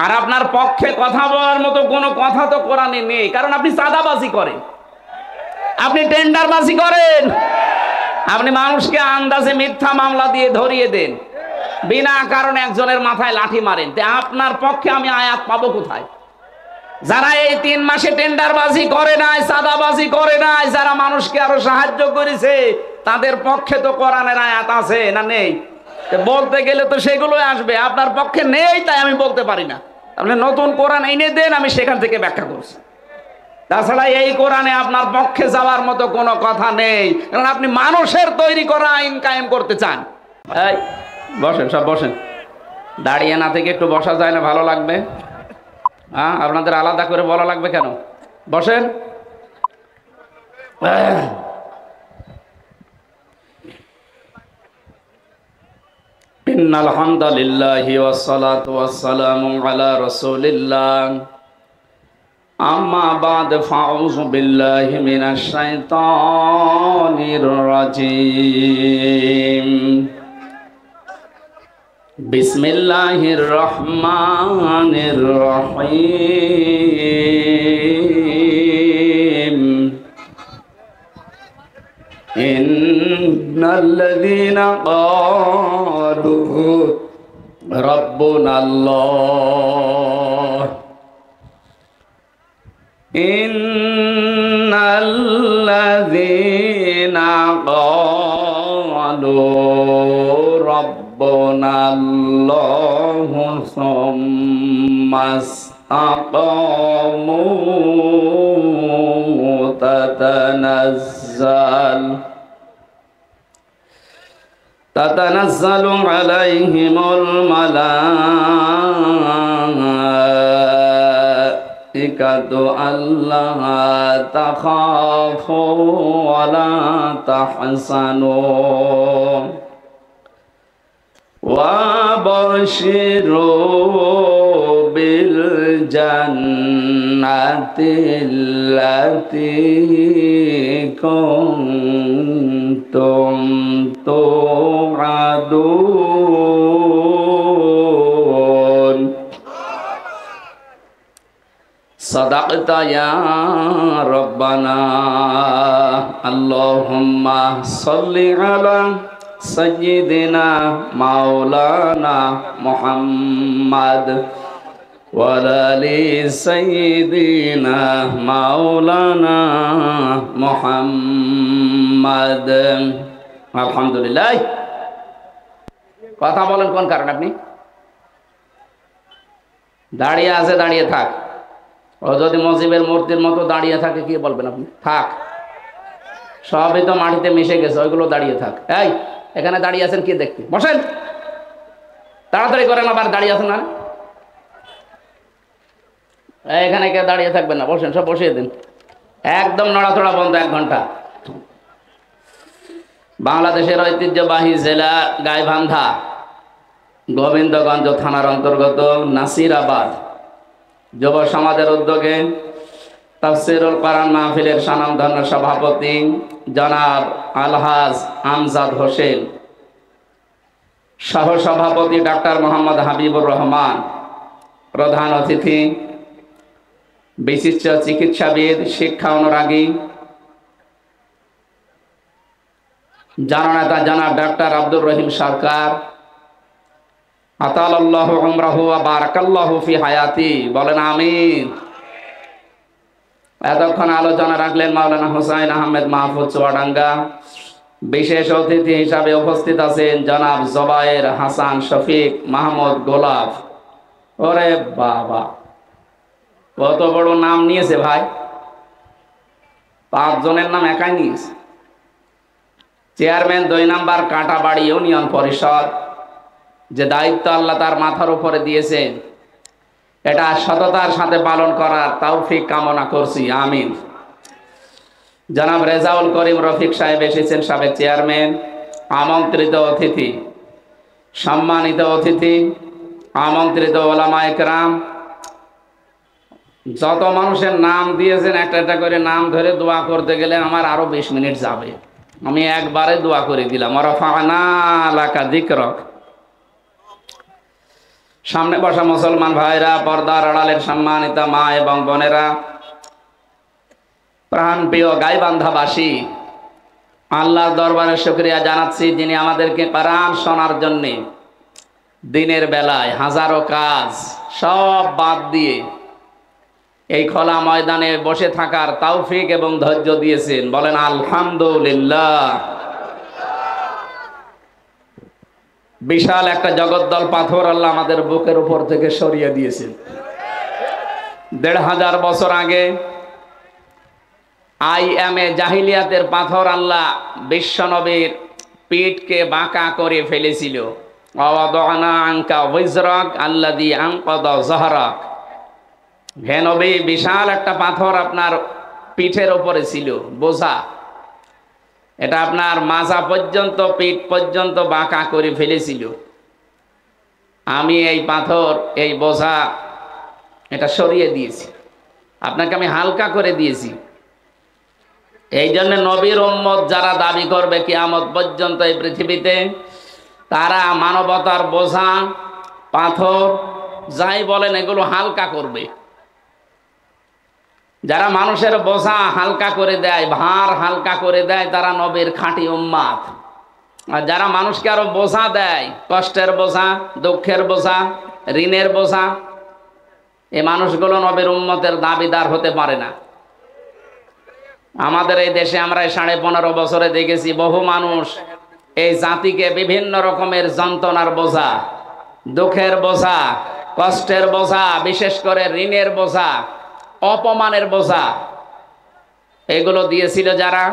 আর আপনার পক্ষে কথা বলার মতো কোনো কথা তো কোরআনে নেই, কারণ আপনি চাঁদাবাজি করেন, আপনি টেন্ডারবাজি করেন, আপনি মানুষকে আন্দাজে মিথ্যা মামলা দিয়ে ধরিয়ে দেন, বিনা কারণে একজনের মাথায় লাঠি মারেন। তে আপনার পক্ষে আমি আয়াত পাবো কোথায়? যারা এই 3 মাসে টেন্ডারবাজি করে নাই, চাঁদাবাজি করে নাই, যারা মানুষকে আরো সাহায্য করেছে, তাদের পক্ষে তো কোরআনের আয়াত আছে না নেই? বলতে গেলে তো সেগুলো আসবে, আপনার পক্ষে নেই, তাই আমি বলতে পারি না। আপনি নতুন কোরআন এনে দেন, আমি সেখান থেকে ব্যাখ্যা করছি। তাছাড়া এই কোরআনে আপনার পক্ষে যাওয়ার মতো কোনো কথা নেই, কারণ আপনি মানুষের তৈরি করা আইন কায়েম করতে চান। এই বসেন, সব বসেন। দাঁড়িয়ে না থেকে একটু বসা যায় না? ভালো লাগবে। হ্যাঁ, আপনাদের আলাদা করে বলা লাগবে কেন? বসেন। ইন্নাল হামদালিল্লাহি ওয়াসসালাতু ওয়াসসালামু আলা রাসূলিল্লাহ, আম্মা বা'দ, ফাউযু বিল্লাহি মিনাশ শাইতানির রাজীম। বিসমিল্লাহির রহমানির রহিম। ইন্নাল্লাযীনা ক্বালু রাব্বুনাল্লাহ, ইন্নাল্লাযীনা ক্বালু রাব্বুনাল্লাহু সুম্মা ইসতাকামু তাতানাজ্জালু আলাইহিমুল মালাইকাতু আল্লা তাখাফু ওয়া লা তাহজানু ওয়া বাশিরু বিল জান্নাতিল্লাতী কুনতুম তুআদুন। সাদাকতা ইয়া রাব্বানা। আল্লাহুম্মা সাল্লি আলা সাইয়্যিদিনা মাওলানা মুহাম্মাদ ওয়া আলি সাইয়্যিদিনা মাওলানা মুহাম্মাদ। আলহামদুলিল্লাহ। কথা বলেন কোন কারণে? আপনি দাঁড়িয়ে আছে, দাঁড়িয়ে থাক। ও যদি মজিবের মূর্তির মতো দাঁড়িয়ে থাকে, কি বলবেন আপনি? থাক। সবই তো মাটিতে মিশে গেছে, ওইগুলো দাঁড়িয়ে থাক। এই এখানে দাঁড়িয়ে আছেন কি দেখতে? বসেন, তাড়াতাড়ি করেন। আবার দাঁড়িয়ে আছেন না? এখানে কে দাঁড়িয়ে থাকবেন না, বসেন, সব বসিয়ে দিন। একদম নড়াচড়া বন্ধ 1 ঘন্টা। বাংলাদেশের ঐতিহ্যবাহী জেলা গাইবান্ধা, গোবিন্দগঞ্জ থানার অন্তর্গত নাসিরাবাদ যুব সমাজের উদ্যোগে তাফসীরুল কোরআন মাহফিলের স্বনামধন্য সভাপতি জনাব আলহাজ আমজাদ হোসেন, সহসভাপতি ডাক্তার মোহাম্মদ হাবিবুর রহমান, প্রধান অতিথি বিশিষ্ট চিকিৎসাবিদ, শিক্ষা অনুরাগী জননেতা জনাব ডাক্তার আব্দুর রহিম সরকার, আতালাল্লাহু উমরাহু ওয়া বারাকাল্লাহু ফি হায়াতি। বলেন আমিন। এতক্ষণ আলোচনা রাখলেন মাওলানা হুসাইন আহমেদ মাহফুজ চুয়াডাঙ্গা। বিশেষ অতিথি হিসাবে উপস্থিত আছেন জনাব জবায়ের হাসান শফিক মাহমুদ গোলাপ। ওরে বাবা, কত বড় নাম নিয়েছে ভাই! 5 জনের নাম একাই নিয়েছে। চেয়ারম্যান 2 নম্বর কাঁটাবাড়ি ইউনিয়ন পরিষদ। যে দায়িত্ব আল্লাহ তার মাথার উপরে দিয়েছেন, এটা সততার সাথে পালন করার তৌফিক কামনা করছি, আমিন। জনাব রেজাউল করিম রফিক সাহেব এসেছেন, সাবেক চেয়ারম্যান। আমন্ত্রিত অতিথি, সম্মানিত অতিথি, আমন্ত্রিত ওলামায়ে কেরাম, যত মানুষের নাম দিয়েছেন একটা একটা করে নাম ধরে দোয়া করতে গেলে আমার আরো 20 মিনিট যাবে। আমি একবারে দোয়া করে দিলাম, রাফা'না লাকা যিকরাক। সামনে বসা মুসলমান ভাইরা, পর্দার আড়ালের সম্মানিতা মা এবং বোনেরা, প্রাণপ্রিয় গাইবান্ধাবাসী, আল্লাহর দরবারে শুকরিয়া জানাচ্ছি যিনি আমাদেরকে কোরআন শোনার জন্য দিনের বেলায় হাজারো কাজ সব বাদ দিয়ে এই খোলা ময়দানে বসে থাকার তৌফিক এবং ধৈর্য দিয়েছেন। বলেন আলহামদুলিল্লাহ। বিশাল একটা জগদ্দল পাথর আল্লাহ আমাদের বুকের উপর থেকে সরিয়ে দিয়েছেন। ১৫০০ বছর আগে জাহিলিয়াতের পাথর আল্লাহ বিশ্বনবীর পিঠকে বাঁকা করে ফেলেছিল। ওয়াদানা আনকা ওয়িজরাক আল্লাযী আনকাযা যাহরাক। হে নবী, বিশাল একটা পাথর আপনার পিঠের উপরে ছিল, বোঝা। এটা আপনার মাজা পর্যন্ত, পিঠ পর্যন্ত বাঁকা করে ফেলেছিল। আমি এই পাথর, এই বোঝা, এটা সরিয়ে দিয়েছি, আপনাকে আমি হালকা করে দিয়েছি। এই জন্য নবীর উম্মত যারা দাবি করবে কিয়ামত পর্যন্ত এই পৃথিবীতে, তারা মানবতার বোঝা, পাথর যাই বলেন এগুলো হালকা করবে। যারা মানুষের বোঝা হালকা করে দেয়, ভার হালকা করে দেয়, তারা নবীর খাঁটি উম্মত। আর যারা মানুষকে আরো বোঝা দেয়, কষ্টের বোঝা, দুঃখের বোঝা, ঋণের বোঝা, এই মানুষগুলো নবীর উম্মতের দাবিদার হতে পারে না। আমাদের এই দেশে আমরা 15.5 বছরে দেখেছি বহু মানুষ এই জাতিকে বিভিন্ন রকমের যন্ত্রণার বোঝা, দুঃখের বোঝা, কষ্টের বোঝা, বিশেষ করে ঋণের বোঝা, অপমানের বোঝা, এগুলো দিয়েছিল যারা,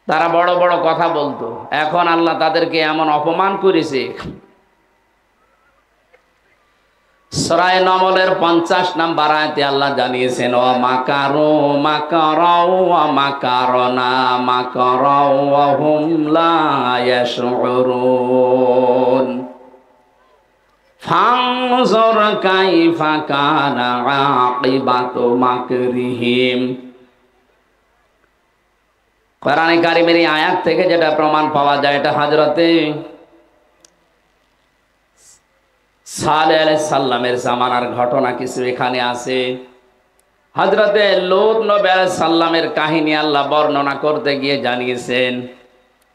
তারা বড় বড় কথা বলতো। এখন আল্লাহ তাদেরকে এমন অপমান করেছে। সূরা নমলের 50 নম্বর আয়াতে আল্লাহ জানিয়েছেন, ওয়া মাকারু মাকারাও ওয়া মাকারনা মাকারাও ওয়া হুম লা ইয়াশউরুন ফানজুর কাইফা কানা আকিবাতু মাকরিহিম। কোরআনে কারীমের এই আয়াত থেকে যেটা প্রমাণ পাওয়া যায়, এটা হযরতে সালেহ আলাইহিস সালামের জামানার ঘটনা কিছু এখানে আছে। হযরতে লূত নবী আলাইহিস সালামের কাহিনী আল্লাহ বর্ণনা করতে গিয়ে জানিয়েছেন,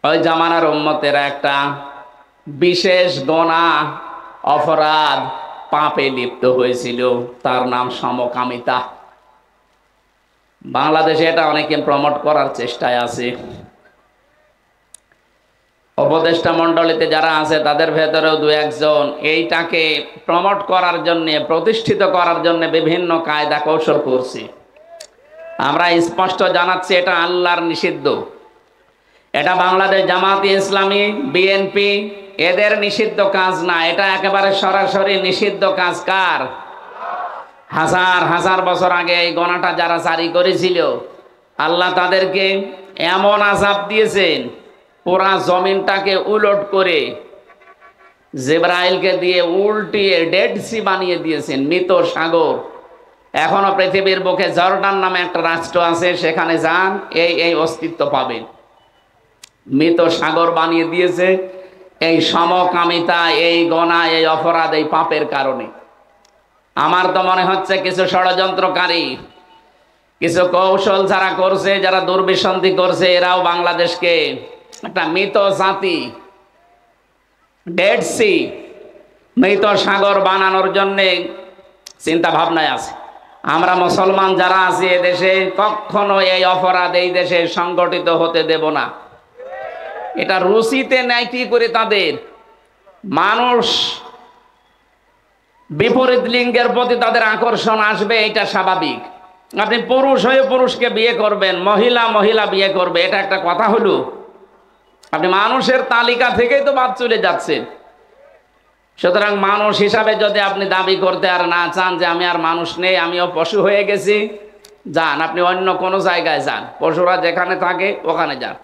ওই জামানার উম্মতেরা একটা বিশেষ গুনাহ, অপরাধ, পাপে লিপ্ত হয়েছিল, তার নাম সমকামিতা। বাংলাদেশে এটা অনেকে প্রমোট করার চেষ্টায় আছে। উপদেষ্টা মণ্ডলীতে যারা আছে তাদের ভেতরেও 2-1 জন এইটাকে প্রমোট করার জন্য, প্রতিষ্ঠিত করার জন্য বিভিন্ন কায়দা কৌশল করছে। আমরা স্পষ্ট জানাচ্ছি এটা আল্লাহর নিষিদ্ধ। এটা বাংলাদেশ জামাতে ইসলামী, বিএনপি এদের নিষিদ্ধ কাজ না, এটা একেবারে সরাসরি নিষিদ্ধ কাজ। কার? হাজার হাজার বছর আগে এই গণাটা যারা জারি করেছিল, আল্লাহ তাদেরকে এমন আযাব দিয়েছেন, পুরা জমিনটাকে উলট করে জিবরাইলকে দিয়ে উল্টিয়ে ডেড সি বানিয়ে দিয়েছেন, মৃত সাগর। এখনো পৃথিবীর বুকে জর্ডান নামে একটা রাষ্ট্র আছে, সেখানে যান, এই অস্তিত্ব পাবেন। মৃত সাগর বানিয়ে দিয়েছে এই সমকামিতা, এই গণা, এই অপরাধ, এই পাপের কারণে। আমার তো মনে হচ্ছে কিছু ষড়যন্ত্রকারী, কিছু কৌশল যারা করছে, যারা দুর্বিসন্ধি করছে, এরাও বাংলাদেশকে একটা মৃত জাতি, ডেড সি, মৃত সাগর বানানোর জন্য চিন্তা ভাবনায় আছে। আমরা মুসলমান যারা আছি এদেশে, কখনো এই অপরাধ এই দেশে সংগঠিত হতে দেব না। এটা রুচিতে নেয় কি করে তাদের, মানুষ বিপরীত লিঙ্গের প্রতি তাদের আকর্ষণ আসবে, এটা স্বাভাবিক। আপনি পুরুষ হয়ে পুরুষকে বিয়ে করবেন, মহিলা মহিলা বিয়ে করবে, এটা একটা কথা হলো? আপনি মানুষের তালিকা থেকেই তো বাদ চলে যাচ্ছেন। সুতরাং মানুষ হিসাবে যদি আপনি দাবি করতে আর না চান যে আমি আর মানুষ নেই, আমিও পশু হয়ে গেছি, যান, আপনি অন্য কোনো জায়গায় যান, পশুরা যেখানে থাকে ওখানে যান।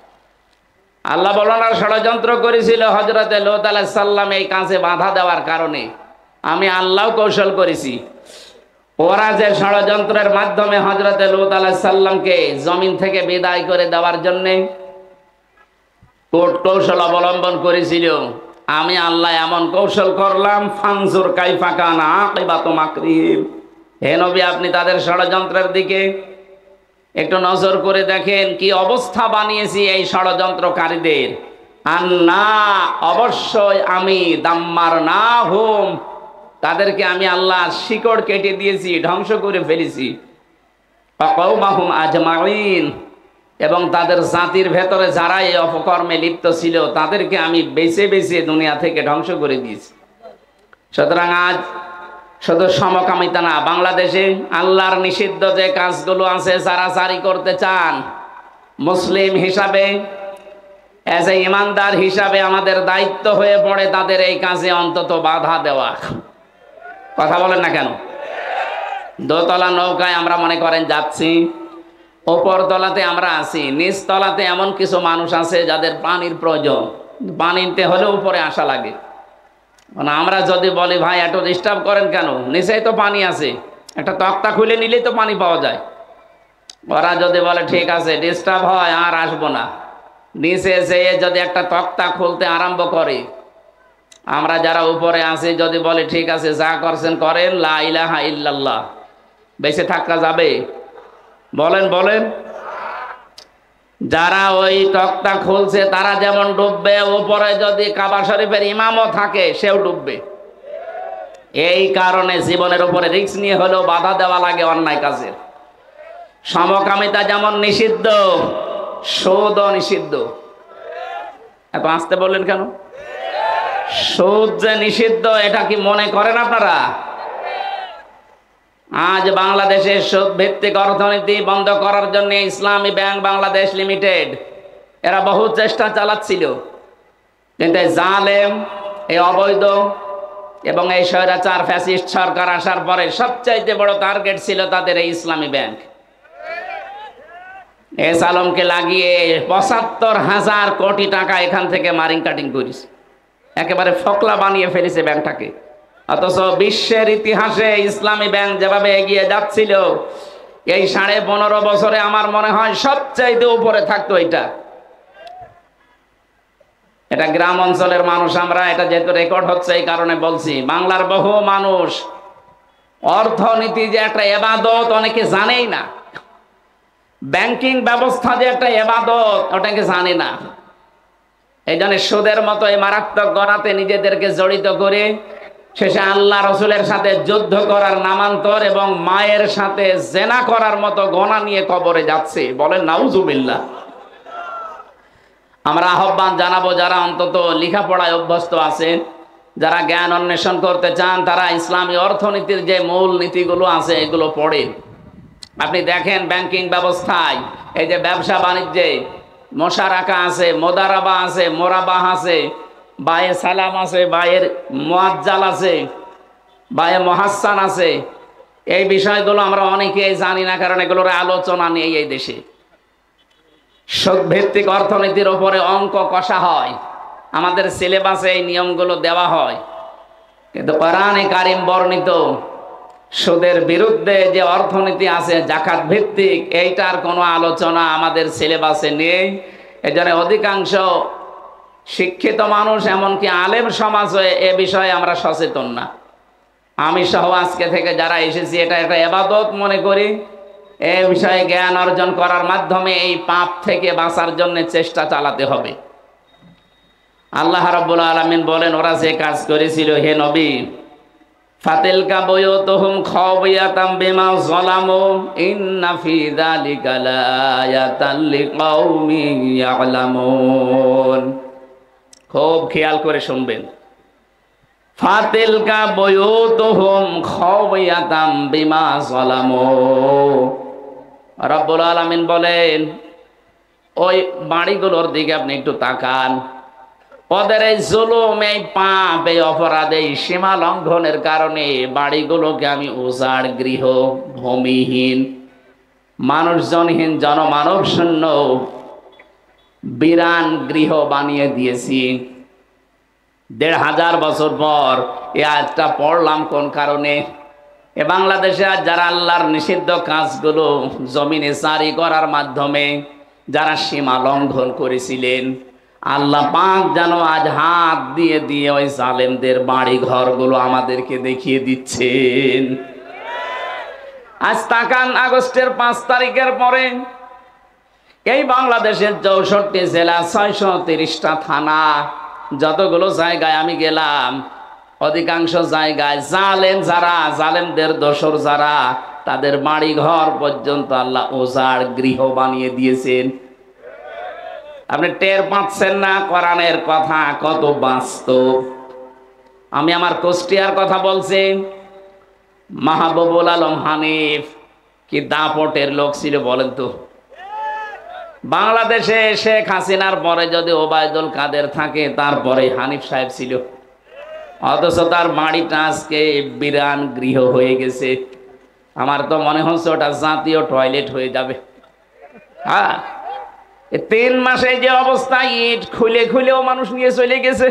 আল্লাহ বলনা ষড়যন্ত্র করেছিল হযরতে লূত আলাইহিস সালাম এই কাজে বাধা দেওয়ার কারণে। আমি আল্লাহ কৌশল করেছি। ওরা যে ষড়যন্ত্রের মাধ্যমে হযরতে লূত আলাইহিস সালামকে জমিন থেকে বিদায় করে দেওয়ার জন্য কৌশল অবলম্বন করেছিল, আমি আল্লাহ এমন কৌশল করলাম, ফানজুর কাইফা কানা আকিবাতু মাকরিহিম। হে নবী, আপনি তাদের ষড়যন্ত্রের দিকে একটু নজর করে দেখেন কি অবস্থা বানিয়েছি এই ষড়যন্ত্রকারীদের। আন্না, অবশ্যই আমি দাম্মার না হোম, তাদেরকে আমি আল্লাহ শিকড় কেটে দিয়েছি, ধ্বংস করে ফেলেছি। কওমাহুম আজমাইন, এবং তাদের জাতির ভেতরে যারা এই অপকর্মে লিপ্ত ছিল তাদেরকে আমি বেছে বেছে দুনিয়া থেকে ধ্বংস করে দিয়েছি। সুতরাং আজ শুধু সমকামিতা না, বাংলাদেশে আল্লাহর নিষিদ্ধ যে কাজগুলো আছে যারা জারি করতে চান, মুসলিম হিসাবে, এজ এ ইমানদার হিসাবে আমাদের দায়িত্ব হয়ে পড়ে তাদের এই কাজে অন্তত বাধা দেওয়া। কথা বলেন না কেন? দোতলা নৌকায় আমরা মনে করেন যাচ্ছি, ওপর তলাতে আমরা আছি, নিচ তলাতে এমন কিছু মানুষ আছে যাদের পানির প্রয়োজন, পানিতে হলে উপরে আসা লাগে। মানে আমরা যদি বলি ভাই এত ডিস্টার্ব করেন কেন, নিচেই তো পানি আছে, একটা তক্তা খুলে নিলেই তো পানি পাওয়া যায়। ওরা যদি বলে ঠিক আছে ডিস্টার্ব হয় আর আসবো না, নিচে যেয়ে যদি একটা তক্তা খুলতে আরম্ভ করে, আমরা যারা উপরে আছি যদি বলি ঠিক আছে যা করছেন করেন, লা ইলাহা ইল্লাল্লাহ, বেঁচে থাকা যাবে? বলেন বলেন। যারা ওই তক্তা খুলছে তারা যেমন ডুববে, উপরে যদি কাবা শরীফের ইমামও থাকে সেও ডুববে। এই কারণে জীবনের উপরে রিস্ক নিয়ে হলেও বাধা দেওয়া লাগে অন্যায় কাজের। সমকামিতা যেমন নিষিদ্ধ, সুদও নিষিদ্ধ। এত আসতে বললেন কেন? সুদ যে নিষিদ্ধ এটা কি মনে করেন আপনারা? আজ বাংলাদেশের সুদ ভিত্তিক অর্থনীতি বন্ধ করার জন্য ইসলামী ব্যাংক বাংলাদেশ লিমিটেড এরা বহু চেষ্টা চালাচ্ছিল, কিন্তু জালেম, এই অবৈধ এবং এই স্বৈরাচার ফ্যাসিস্ট সরকার আসার পরে সবচাইতে বড় টার্গেট ছিল তাদের এই ইসলামী ব্যাংক। এস আলমকে লাগিয়ে ৭৫,০০০ কোটি টাকা এখান থেকে মারিং কাটিং করেছে, একেবারে ফকলা বানিয়ে ফেলেছে ব্যাংকটাকে। অথচ বিশ্বের ইতিহাসে ইসলামী ব্যাংক যেভাবে এগিয়ে যাচ্ছিল, এই ১৫.৫ বছরে আমার মনে হয় সবচাইতে উপরে থাকতো এটা। এটা গ্রাম অঞ্চলের মানুষ আমরা, এটা যেহেতু রেকর্ড হচ্ছে এই কারণে বলছি। বাংলার বহু মানুষ অর্থনীতি যে একটা ইবাদত অনেকে জানেই না, ব্যাংকিং ব্যবস্থা যে একটা ইবাদত ওটাকে জানে না। এই জন্য সুদের মতো এই মারাত্মক গণাতে নিজেদেরকে জড়িত করে শেষে আল্লাহ রসুলের সাথে যুদ্ধ করার নামান্তর এবং মায়ের সাথে জেনা করার মতো গণা নিয়ে কবরে যাচ্ছে। বলেন নাউজুবিল্লাহ। আমরা আহ্বান জানাবো যারা অন্তত লেখাপড়ায় অভ্যস্ত আছেন, যারা জ্ঞান অন্বেষণ করতে চান, তারা ইসলামী অর্থনীতির যে মূল নীতিগুলো আছে এগুলো পড়েন। আপনি দেখেন ব্যাংকিং ব্যবস্থায় এই যে ব্যবসা বাণিজ্যে মোশারাকা আছে, মোদারাবা আছে, মোরাবাহ আছে, বায়ে সালাম আছে, বায়ের মুআজ্জাল আছে, বায়ে মুহাসসান আছে। এই বিষয়গুলো আমরা অনেকেই জানি না, কারণ এগুলোর আলোচনা নেই এই দেশে। সুদ ভিত্তিক অর্থনীতির উপরে অঙ্ক কষা হয়, আমাদের সিলেবাসে এই নিয়মগুলো দেওয়া হয়, কিন্তু কোরআনে কারিম বর্ণিত সুদের বিরুদ্ধে যে অর্থনীতি আছে জাকাত ভিত্তিক, এইটার কোনো আলোচনা আমাদের সিলেবাসে নেই। এজন্য অধিকাংশ শিক্ষিত মানুষ, এমনকি আলেম সমাজ এ বিষয়ে আমরা সচেতন না। আমি সহ আজকে থেকে যারা এসেছি এটা একটা ইবাদত মনে করি। এই বিষয়ে জ্ঞান অর্জন করার মাধ্যমে এই পাপ থেকে বাঁচার জন্য চেষ্টা চালাতে হবে। আল্লাহ রাব্বুল আলামিন বলেন, ওরা যে কাজ করেছিল হে নবী, ফাতিলকা বুয়ুতুহুম খাওয়ায়াতাম বিমা যালামু ইন্না ফি যালিকা লাআয়াতান লিকাউমিন ইয়ালামুন। খুব খেয়াল করে শুনবেন। ফাতিলকা বুয়ুতুহুম খাওয়ায়াতাম বিমা যালামু, রব্বুল আলামিন বলেন ওই বাড়িগুলোর দিকে আপনি একটু তাকান। ওদের এই জুলুম, এই পাপ, এই অপরাধ, এই সীমা লঙ্ঘনের কারণে বাড়িগুলোকে আমি উজাড় গৃহ, ভূমিহীন, মানুষজনহীন, জনমানব শূন্য বিরান গৃহ বানিয়ে দিয়েছি। ১৫০০ বছর পর এই আয়াতটা পড়লাম কোন কারণে? এ বাংলাদেশে আজ যারা আল্লাহর নিষিদ্ধ কাজগুলো জমিনে জারি করার মাধ্যমে যারা সীমা লঙ্ঘন করেছিলেন, আল্লাহ পাক যেন আজ হাত দিয়ে দিয়ে ওই জালেমদের বাড়ি ঘরগুলো আমাদেরকে দেখিয়ে দিচ্ছেন। আজ তাকান, আগস্টের 5 তারিখের পরে এই বাংলাদেশের 64 জেলা, 630টা থানা, যতগুলো জায়গায় আমি গেলাম, অধিকাংশ জায়গায় জালেম যারা, জালেমদের দোসর যারা, তাদের বাড়ি ঘর পর্যন্ত আল্লাহ উজাড় গৃহ বানিয়ে দিয়েছেন। আপনি টের পাচ্ছেন না কোরআনের কথা কত বাস্তব। আমি আমার কুষ্টিয়ার কথা বলছি। মাহবুবুল আলম হানিফ কি দাপটের লোক ছিল বলেন তো। বাংলাদেশে শেখ হাসিনার পরে যদি ওবায়দুল কাদের থাকে, তারপরে হানিফ সাহেব ছিল, অথচ তার বাড়িটা আজকে বিরান গৃহ হয়ে গেছে। আমার তো মনে হচ্ছে ওটা জাতীয় টয়লেট হয়ে যাবে। হ্যাঁ, 3 মাসে যে অবস্থা, ইট খুলে খুলেও মানুষ নিয়ে চলে গেছে।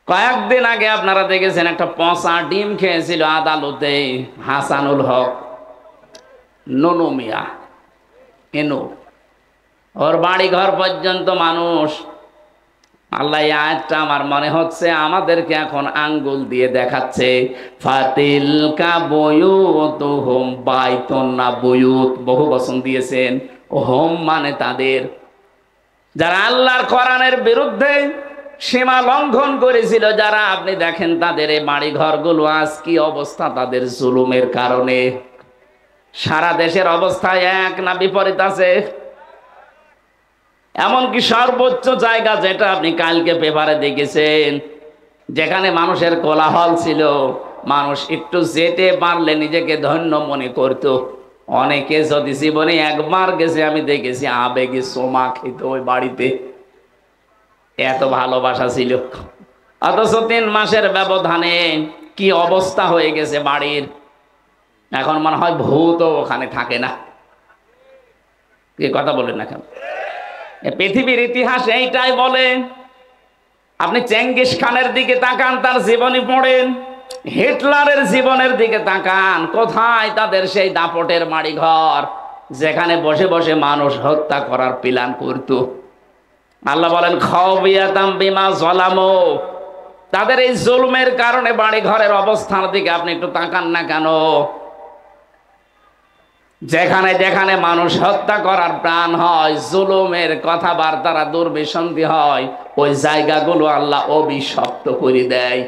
কয়েকদিন আগে আপনারা দেখেছেন একটা পচা ডিম খেয়েছিল আদালতে হাসানুল হক, ননু মিয়া, এনু, ওর বাড়ি ঘর পর্যন্ত মানুষ। আল্লাহ এই আয়াতটা আমার মনে হচ্ছে আমাদেরকে এখন আঙ্গুল দিয়ে দেখাচ্ছে, ফাতিলকা বুয়ুতুহুম বাইতুন না বুয়ুত, বহু বচন দিয়েছেন। হোম মানে তাদের, যারা আল্লাহর কোরআনের বিরুদ্ধে সীমা লঙ্ঘন করেছিল, যারা, আপনি দেখেন তাদের এই বাড়ি ঘরগুলো আজ কি অবস্থা তাদের জুলুমের কারণে। সারা দেশের অবস্থা এক না বিপরীত আছে? এমনকি সর্বোচ্চ জায়গা যেটা আপনি কালকে পেপারে দেখেছেন, যেখানে মানুষের কোলাহল ছিল, মানুষ একটু যেতে পারলে নিজেকে ধন্য মনে করত। অনেকে যদি জীবনে একবার গেছে, আমি দেখেছি আবেগে সোমা খেত ওই বাড়িতে, এত ভালোবাসা ছিল। অথচ 3 মাসের ব্যবধানে কি অবস্থা হয়ে গেছে বাড়ির। এখন মনে হয় ভূতও ওখানে থাকে না। কি কথা বলেন না কেন? পৃথিবীর ইতিহাস এইটাই বলে। আপনি চেঙ্গিস খানের দিকে তাকান, তার জীবনী পড়েন, হিটলারের জীবনের দিকে তাকান, কোথায় তাদের সেই দাপটের বাড়ি ঘর, যেখানে বসে বসে মানুষ হত্যা করার প্ল্যান করত। আল্লাহ বলেন খাওবিয়াতাম বিমা যালামু, তাদের এই জুলুমের কারণে বাড়ি ঘরের অবস্থার দিকে আপনি একটু তাকান না কেন? যেখানে যেখানে মানুষ হত্যা করার প্রাণ হয়, জুলুমের কথাবার্তারা দুর্বিসন্ধি হয়, ওই জায়গাগুলো আল্লাহ অভিশপ্ত করে দেয়।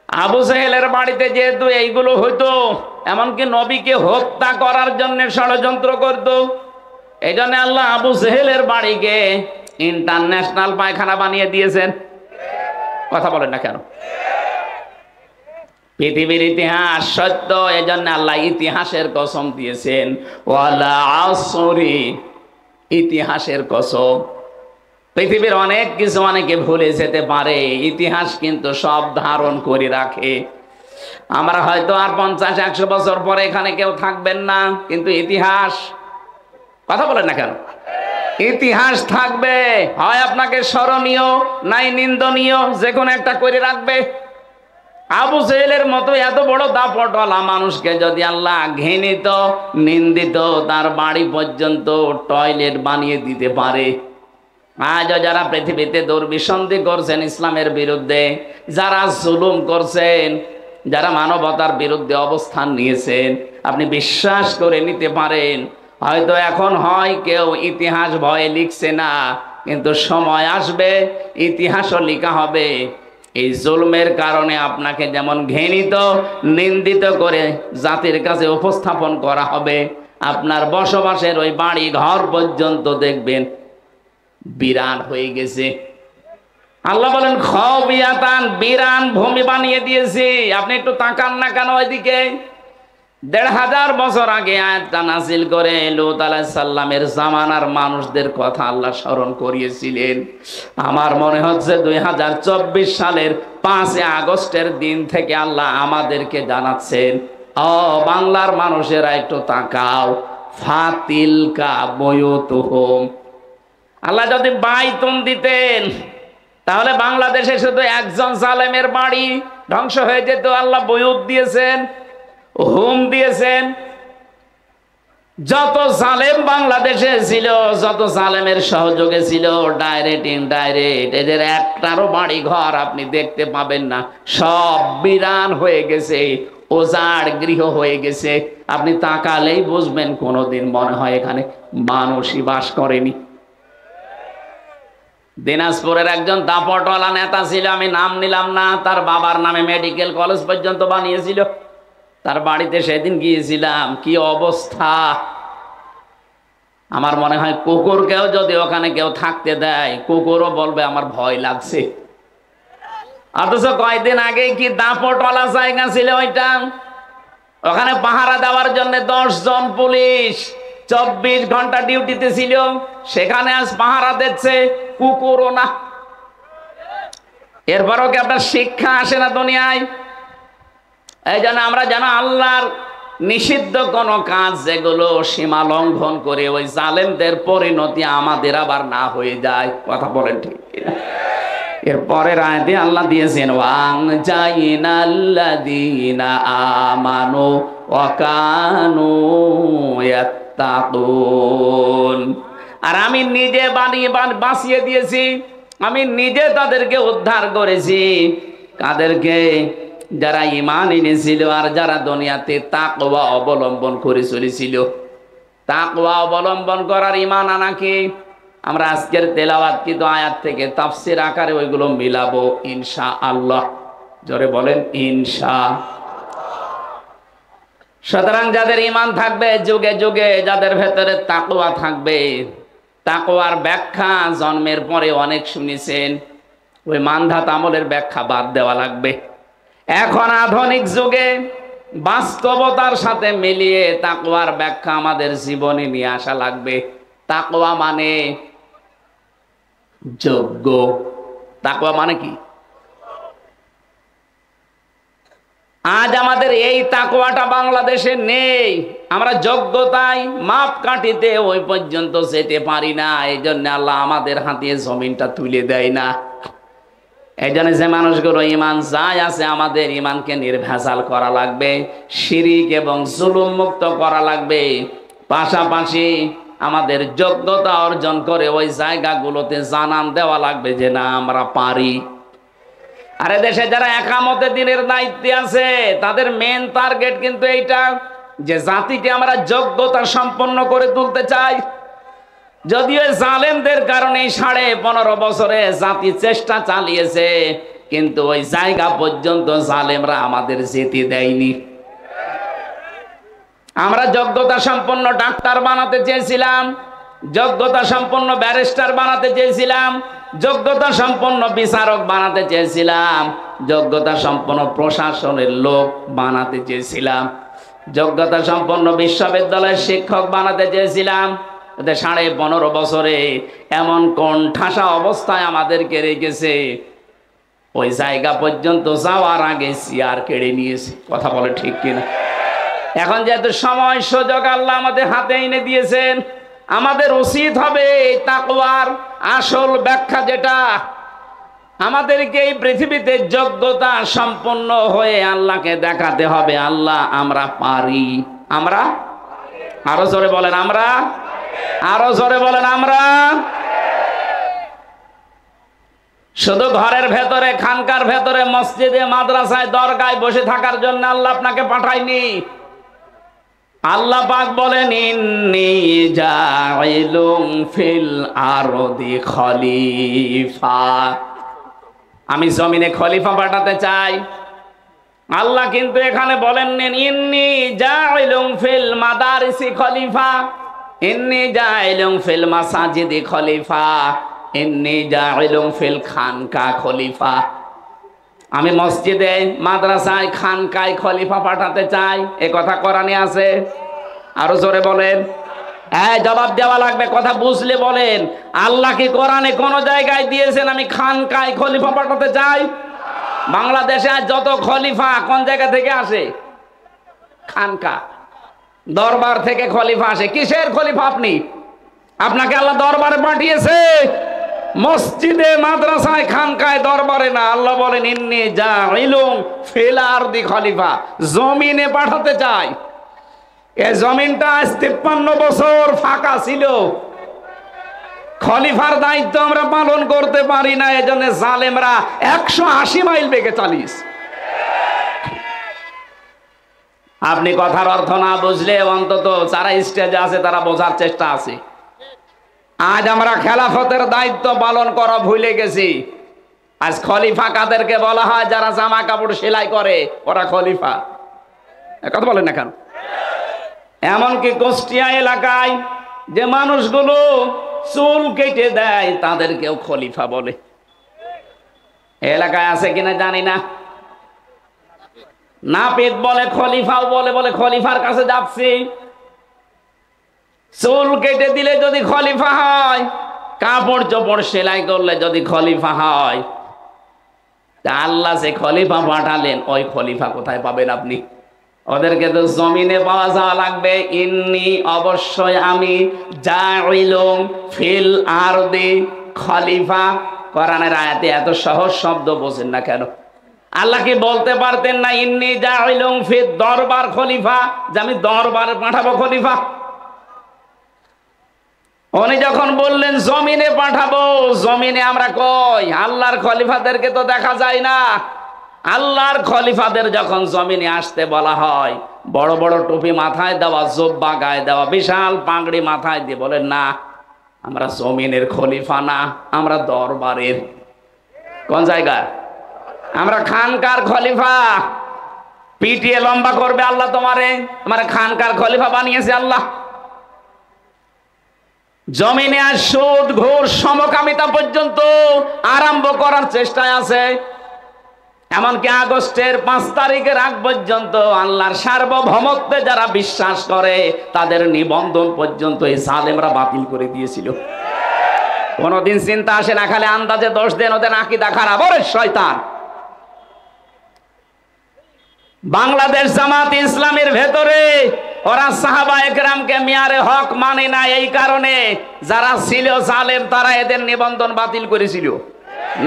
আবু জেহেলের বাড়িতে যেহেতু এইগুলো হইতো, এমনকি নবীকে হত্যা করার জন্য ষড়যন্ত্র করত, এই জন্য আল্লাহ আবু জেহেলের বাড়িকে ইন্টারন্যাশনাল পায়খানা বানিয়ে দিয়েছেন। কথা বলেন না কেন? পৃথিবীর ইতিহাস সত্য, এজন্য আল্লাহ ইতিহাসের কসম দিয়েছেন, ওয়ালা আসরি, ইতিহাসের কসম। পৃথিবীর অনেক কিছু অনেকে ভুলে যেতে পারে, ইতিহাস কিন্তু সব ধারণ করে রাখে। আমরা হয়তো আর 50-100 বছর পরে এখানে কেউ থাকবেন না, কিন্তু ইতিহাস, কথা বলেন না কেন, ইতিহাস থাকবে। হয় আপনাকে স্মরণীয় নাই নিন্দনীয়, যে কোনো একটা করে রাখবে। আবু জেহেলের মতো এত বড় দাপটওয়ালা মানুষকে যদি আল্লাহ ঘৃণিত, নিন্দিত, তার বাড়ি পর্যন্ত টয়লেট বানিয়ে দিতে পারে, আজও যারা পৃথিবীতে দুর্বিসন্ধি করছেন ইসলামের বিরুদ্ধে, যারা জুলুম করছেন, যারা মানবতার বিরুদ্ধে অবস্থান নিয়েছেন, আপনি বিশ্বাস করে নিতে পারেন, হয়তো এখন হয় কেউ ইতিহাস ভয়ে লিখছে না, কিন্তু সময় আসবে ইতিহাসও লেখা হবে। এই জুলমের কারণে আপনাকে যেমন ঘৃণিত, নিন্দিত করে জাতির কাছে উপস্থাপন করা হবে, আপনার বসবাসের ওই বাড়ি ঘর পর্যন্ত দেখবেন বিরান হয়ে গেছে। আল্লাহ বলেন খাওবিয়াতান, বিরান ভূমি বানিয়ে দিয়েছি। আপনি একটু তাকান না কেন ওইদিকে? 1500 বছর আগে আয়াতটা নাযিল করে লূত আলাইহিস সালামের জামানার মানুষদের কথা আল্লাহ স্মরণ করিয়েছিলেন। আমার মনে হচ্ছে 2024 সালের 5 আগস্টের দিন থেকে আল্লাহ আমাদেরকে জানাচ্ছেন, ও বাংলার মানুষেরা একটু তাকাও, ফাতিলকা বুয়ুতুহুম। আল্লাহ যদি বাইতুন দিতেন, তাহলে বাংলাদেশে শুধু একজন জালেমের বাড়ি ধ্বংস হয়ে যেত। আল্লাহ বুয়ুত দিয়েছেন, হুম দিয়েছেন। যত জালেম বাংলাদেশে ছিল, যত জালেমের সহযোগে ছিল, ডাইরেক্ট ইনডাইরেক্ট, এদের একটারও বাড়ি ঘর আপনি দেখতে পাবেন না। সব বিরান হয়ে গেছে, ওজাড় গৃহ হয়ে গেছে। আপনি তাকালেই বুঝবেন কোনোদিন মনে হয় এখানে মানুষই বাস করেনি। দিনাজপুরের একজন দাপটওয়ালা নেতা ছিল, আমি নাম নিলাম না, তার বাবার নামে মেডিকেল কলেজ পর্যন্ত বানিয়েছিল। তার বাড়িতে সেদিন গিয়েছিলাম, কি অবস্থা! আমার মনে হয় কুকুরকেও যদি ওখানে কেউ থাকতে দেয়, কুকুরও বলবে আমার ভয় লাগছে। অথচ কয়েকদিন আগে কি দাপটওয়ালা জায়গা ছিল ওইটা, ওখানে পাহারা দেওয়ার জন্য 10 জন পুলিশ 24 ঘন্টা ডিউটিতে ছিল, সেখানে আজ পাহারা দিচ্ছে কুকুরও না। এরপরও কি আপনার শিক্ষা আসে না দুনিয়ায়? এই জন্য আমরা যেন আল্লাহর নিষিদ্ধ কোন কাজ যেগুলো সীমা লঙ্ঘন করে ওই জালেমদের পরিণতি আমাদের আবার না হয়ে যায়। কথা বলেন ঠিক কিনা? এরপরের আয়াতে আল্লাহ দিয়েছেন ওয়াং জাইনাল্লাযীনা আমানু ওয়া কানু ইয়াত্তাকুন। আর আমি নিজে বাঁচিয়ে দিয়েছি, আমি নিজে তাদেরকে উদ্ধার করেছি। কাদেরকে? যারা ঈমান এনেছিল আর যারা দুনিয়াতে তাকওয়া অবলম্বন করে চলেছিল। তাকওয়া অবলম্বন করার ঈমান আনা কি? আমরা আজকের তেলাওয়াতকৃত আয়াত থেকে তাফসীর আকারে ওইগুলো মিলাবো ইনশাআল্লাহ। জোরে বলেন ইনশাআল্লাহ। সুতরাং যাদের ঈমান থাকবে যুগে যুগে, যাদের ভেতরে তাকওয়া থাকবে, তাকওয়ার ব্যাখ্যা জন্মের পরে অনেক শুনেছেন, ওই মানধাত আমলের ব্যাখ্যা বাদ দেওয়া লাগবে। এখন আধুনিক যুগে বাস্তবতার সাথে মিলিয়ে তাকওয়ার ব্যাখ্যা আমাদের জীবনে নিয়ে আসা লাগবে। তাকওয়া মানে যোগ্য। তাকওয়া মানে কি? আজ আমাদের এই তাকওয়াটা বাংলাদেশে নেই। আমরা যোগ্যতায় মাপকাঠিতে ওই পর্যন্ত যেতে পারি না। এই জন্য আল্লাহ আমাদের হাতে জমিনটা তুলে দেয় না। এই জন্য যে মানুষগুলো ঈমান যায় আছে, আমাদের ঈমানকে নির্ভেজাল করা লাগবে, শিরিক এবং জুলুম মুক্ত করা লাগবে। পাশাপাশি আমাদের যোগ্যতা অর্জন করে ওই জায়গাগুলোতে জানান দেওয়া লাগবে যে না আমরা পারি। আরে দেশে যারা একামতে দিনের দায়িত্বে আছে, তাদের মেন টার্গেট কিন্তু এইটা, যে জাতিকে আমরা যোগ্যতা সম্পন্ন করে তুলতে চাই। যদিও জালেমদের কারণে 15.5 বছরে জাতি চেষ্টা চালিয়েছে, কিন্তু ওই জায়গা পর্যন্ত জালেমরা আমাদের যেতে দেয়নি। আমরা যোগ্যতা সম্পন্ন ডাক্তার বানাতে চেয়েছিলাম, যোগ্যতা সম্পন্ন ব্যারিস্টার বানাতে চেয়েছিলাম, যোগ্যতা সম্পন্ন বিচারক বানাতে চেয়েছিলাম, যোগ্যতা সম্পন্ন প্রশাসনের লোক বানাতে চেয়েছিলাম, যোগ্যতা সম্পন্ন বিশ্ববিদ্যালয়ের শিক্ষক বানাতে চেয়েছিলাম। 15.5 বছরে এমন কোণঠাসা অবস্থায় আমাদেরকে রেখেছে, ওই জায়গা পর্যন্ত যাওয়ার আগে চেয়ার কেড়ে নিয়েছে। কথা বলে ঠিক কিনা? এখন যেহেতু সময় সুযোগ আল্লাহ আমাদের হাতে এনে দিয়েছেন, আমাদের উচিত হবে এই তাকওয়ার আসল ব্যাখ্যা, যেটা আমাদেরকে এই পৃথিবীতে যোগ্যতা সম্পন্ন হয়ে আল্লাহকে দেখাতে হবে আল্লাহ আমরা পারি। আমরা আরো জোরে বলেন আমরা, আরো জোরে বলেন আমরা। শুধু ঘরের ভেতরে, খানকার ভেতরে, মসজিদে, মাদ্রাসায়, দরগায় বসে থাকার জন্য আল্লাহ আপনাকে পাঠায়নি। আল্লাহ পাক বলেন ইন্নী জাইলুম ফিল আরদি খলিফা, আমি জমিনে খলিফা পাঠাতে চাই। আল্লাহ কিন্তু এখানে বলেননি ইন্নী জাইলুম ফিল মাদারিসি খলিফা, ইন্নী জাইলুম ফিল মাসাজিদি খলিফা, ইন্নী জাইলুম ফিল খানকা খলিফা। আমি মসজিদে, মাদ্রাসায়, খানকায় খলিফা পাঠাতে চাই। এ কথা কোরআনে আছে। আরো জোরে বলেন। জবাব দেওয়া লাগবে, কথা বুঝলে বলেন। আল্লাহ কি কোরআনে কোন জায়গায় দিয়েছেন আমি খানকায় খলিফা পাঠাতে চাই? বাংলাদেশে যত খলিফা কোন জায়গা থেকে আসে? খানকা, দরবার থেকে খলিফা আসে। কিসের খলিফা আপনি? আপনাকে আল্লাহ দরবারে পাঠিয়েছে, মসজিদে, মাদ্রাসায়, খানকায়, দরবারে না। আল্লাহ বলেন ইন্নী জাইলুম ফিল আরদি খলিফা, জমিনে পাঠাতে চাই। এ জমিনটা আজ 53 বছর ফাঁকা ছিল, খলিফার দায়িত্ব আমরা পালন করতে পারি না, এজন্য জালেমরা 180 মাইল বেগে চালিয়েছে। আপনি কথার অর্থ না বুঝলে অন্তত যারা স্টেজে আছে তারা বোঝার চেষ্টা আছে। আজ আমরা খেলাফতের দায়িত্ব পালন করা ভুলে গেছি। আজ খলিফা কাদেরকে বলা হয়? যারা জামা কাপড় সেলাই করে ওরা খলিফা। কথা বলেন না কেন? এমনকি কুষ্টিয়া এলাকায় যে মানুষগুলো চুল কেটে দেয় তাদেরকেও খলিফা বলে। এলাকায় আছে কিনা জানি না। নাপিত বলে, খলিফাও বলে, বলে খলিফার কাছে যাচ্ছি। চুল কেটে দিলে যদি খলিফা হয়, কাপড় চোপড় সেলাই করলে যদি খলিফা হয়, আল্লাহ যে খলিফা পাঠালেন ওই খলিফা কোথায় পাবেন আপনি? ওদেরকে তো জমিনে পাওয়া যাওয়া লাগবে। ইন্নি অবশ্যই আমি জাইলুম ফিল আরদি খলিফা। কোরআনের আয়াতে এত সহজ শব্দ বোঝেন না কেন? আল্লাহ কি বলতে পারতেন না ইন্নি জাইলুম ফিদ দরবার খলিফা, যে আমি দরবারে পাঠাবো খলিফা? উনি যখন বললেন জমিনে পাঠাবো, জমিনে আমরা কই? আল্লাহর খলিফাদেরকে তো দেখা যায় না। আল্লাহর খলিফাদের যখন জমিনে আসতে বলা হয়, বড় বড় টুপি মাথায় দেওয়া, জোব্বা গায়ে দেওয়া, বিশাল পাগড়ি মাথায় দিয়ে বলেন না আমরা জমিনের খলিফা না, আমরা দরবারের। কোন জায়গায়? আমরা খানকার খলিফা। পিটিয়ে লম্বা করবে আল্লাহ তোমারে, আমার খানকার খলিফা বানিয়েছে আল্লাহ। জমিনে আর সুদ ঘুষ সমকামিতা পর্যন্ত আরম্ভ করার চেষ্টায় আছে। এমনকি আগস্টের 5 তারিখের আগ পর্যন্ত আল্লাহর সার্বভৌমত্বে যারা বিশ্বাস করে তাদের নিবন্ধন পর্যন্ত এই জালেমরা বাতিল করে দিয়েছিল। কোনদিন চিন্তা আসে না, খালি আন্দাজে দোষ দেন ওদের আকীদা খারাপ। ওরে শয়তান! বাংলাদেশ জামাত ইসলামের ভেতরে ওরা সাহাবা একরামকে মিয়ারে হক মানে না, এই কারণে যারা ছিল জালেম তারা এদের নিবন্ধন বাতিল করেছিল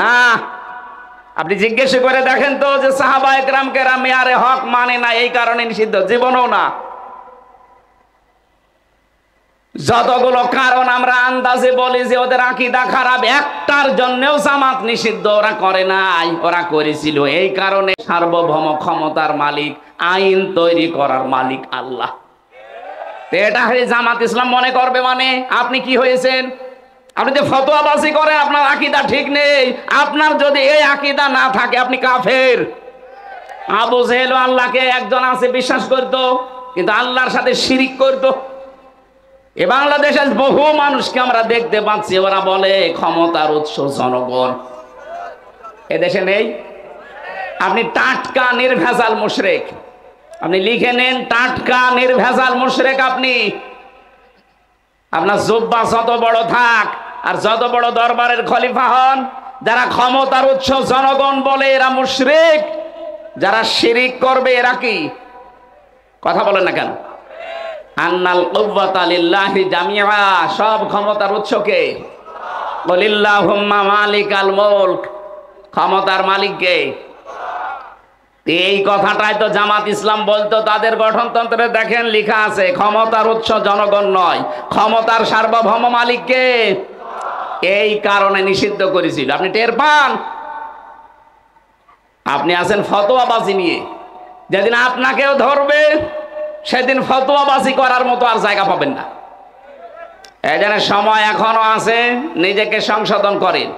না। আপনি জিজ্ঞেস করে দেখেন তো যে সাহাবা একরামকে মিয়ারে হক মানে না এই কারণে নিষিদ্ধ? জীবনও না। যতগুলো কারণ আমরা আন্দাজে বলি যে ওদের আকীদা খারাপ, একটার জন্যও জামাত নিষিদ্ধ ওরা করে নাই, ওরা করেছিল এই কারণে সার্বভৌম ক্ষমতার মালিক, আইন তৈরি করার মালিক আল্লাহ। এটা জামাত ইসলাম মনে করবে মানে আপনি কি হয়েছেন? আপনি যে ফতোয়াবাজি করেন আপনার আকীদা ঠিক নেই। আপনার যদি এই আকীদা না থাকে আপনি কাফের। আবু জেহেল আল্লাহকে একজন আছে বিশ্বাস করতো, কিন্তু আল্লাহর সাথে শিরিক করতো। এ বাংলাদেশের বহু মানুষকে আমরা দেখতে পাচ্ছি, ওরা বলে ক্ষমতার উৎস জনগণ। এদেশে নেই। আপনি টাটকা নির্ভেজাল মুশরিক, আপনি লিখে নেন টাটকা নির্ভেজাল মুশরিক। আপনি আপনার জুব্বা যত বড় থাক আর যত বড় দরবারের খলিফা হন, যারা ক্ষমতার উৎস জনগণ বলে এরা মুশরিক। যারা শিরিক করবে এরা কি? কথা বলেন না কেন? আন্নাল কুওয়াতা লিল্লাহি জামিআ, সব ক্ষমতার উৎস কে? বলিল্লাহুম্মা মালিকাল মুলক, ক্ষমতার মালিক কে? এই কথাটাই তো জামাত ইসলাম বলতো। তাদের গঠনতন্ত্রে দেখেন লেখা আছে ক্ষমতার উৎস জনগণ নয়, ক্ষমতার সার্বভৌম মালিক কে? এই কারণে নিষিদ্ধ করেছিল। আপনি টের পান? আপনি আছেন ফতোয়াবাজি নিয়ে, যেদিন আপনাকেও ধরবে সেদিন ফতোয়াবাজি করার মতো আর জায়গা পাবেন না। এই জন্য সময় এখনো আছে, নিজেকে সংশোধন করেন।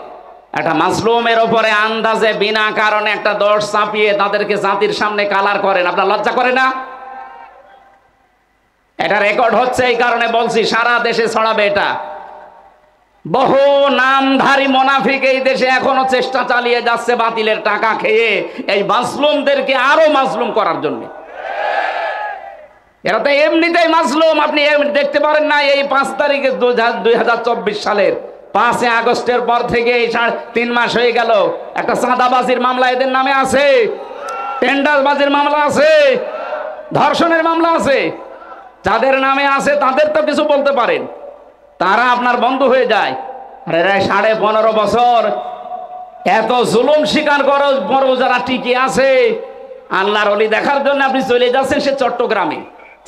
একটা মাসলুমের উপরে আন্দাজে বিনা কারণে একটা দোষ চাপিয়ে তাদেরকে জাতির সামনে কালার করেন, আপনার লজ্জা করে না? এটা রেকর্ড হচ্ছে, এই কারণে বলছি সারা দেশে ছড়াবে এটা। বহু নামধারী মুনাফিক এই দেশে এখনো চেষ্টা চালিয়ে যাচ্ছে বাতিলের টাকা খেয়ে এই মাসলুমদেরকে আরো মাসলুম করার জন্য। এরা তো এমনিতেই মাসলুম। আপনি দেখতে পারেন না এই 5 তারিখে 2024 সালের 5 আগস্টের পর থেকে 3 মাস হয়ে গেল, একটা চাঁদাবাজির মামলা এদের নামে আছে, টেন্ডারবাজির মামলা আছে, ধর্ষণের মামলা আছে। যাদের নামে আছে তাদের তো কিছু বলতে পারেন, তারা আপনার বন্ধু হয়ে যায়। আরে 15.5 বছর এত জুলুম স্বীকার করো, বড় যারা টিকে আছে আল্লাহর ওলি দেখার জন্য আপনি চলে যাচ্ছেন সে চট্টগ্রামে।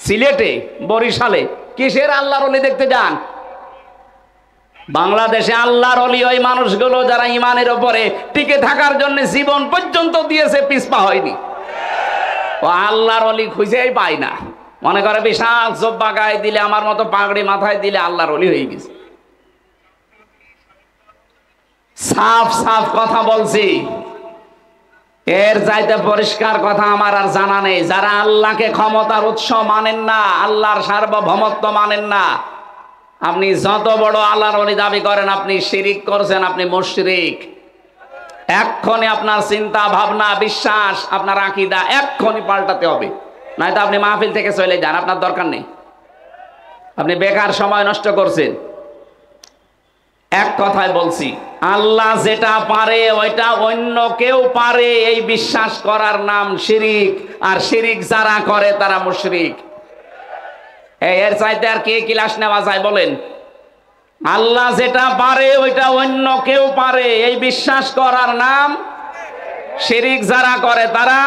সিলেটে, বরিশালে কিসের আল্লাহর ওলি দেখতে যান? বাংলাদেশে আল্লাহর ওলি ওই মানুষগুলো যারা ইমানের উপরে টিকে থাকার জন্য জীবন পর্যন্ত দিয়েছে, পিছপা হয়নি। ও আল্লাহর ওলি খুঁজেই পায় না, মনে করে বিশাল জব্বা গায়ে দিলে, আমার মতো পাগড়ি মাথায় দিলে আল্লাহর ওলি হয়ে গেছে। সাফ সাফ কথা বলছি, এর চাইতে পরিষ্কার কথা আমার আর জানা নেই। যারা আল্লাহকে ক্ষমতার উৎস মানেন না, আল্লাহর সার্বভৌমত্ব মানেন না, আপনি যত বড় আল্লাহর ওলি দাবি করেন, আপনি শিরিক করছেন, আপনি মুশরিক। এক্ষুনি আপনার চিন্তা ভাবনা, বিশ্বাস, আপনার আকীদা এক্ষুনি পাল্টাতে হবে, নয়তো আপনি মাহফিল থেকে চলে যান, আপনার দরকার নেই। আপনি বেকার সময় নষ্ট করছেন। এক কথায় বলছি, আল্লাহ যেটা পারে ওইটা অন্য কেউ পারে, এই বিশ্বাস করার নাম শিরিক। আর শিরিক যারা করে তারা মুশরিক। এর চাইতে আর কে ক্লাস নেওয়া যায় বলেন? আল্লাহ যেটা পারে ওইটা অন্য কেউ পারে, এই বিশ্বাস করার নাম শিরিক। যারা করে তারা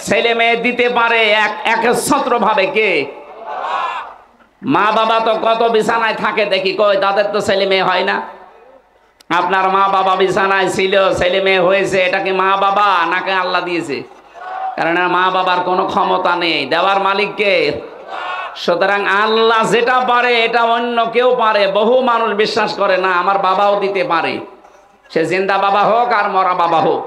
ছেলে মেয়ে দিতে পারে একচ্ছত্র ভাবে। কে? মা বাবা তো কত বিছানায় থাকে দেখি, কই তাদের তো ছেলে মেয়ে হয় না। আপনার মা বাবা বিছানায় ছিল, ছেলে মেয়ে হয়েছে, এটা কি মা বাবা নাকি আল্লাহ দিয়েছে? কারণ মা বাবার কোনো ক্ষমতা নেই, দেওয়ার মালিক কে? সুতরাং আল্লাহ যেটা পারে এটা অন্য কেউ পারে। বহু মানুষ বিশ্বাস করে না আমার বাবাও দিতে পারে, সে জিন্দা বাবা হোক আর মরা বাবা হোক,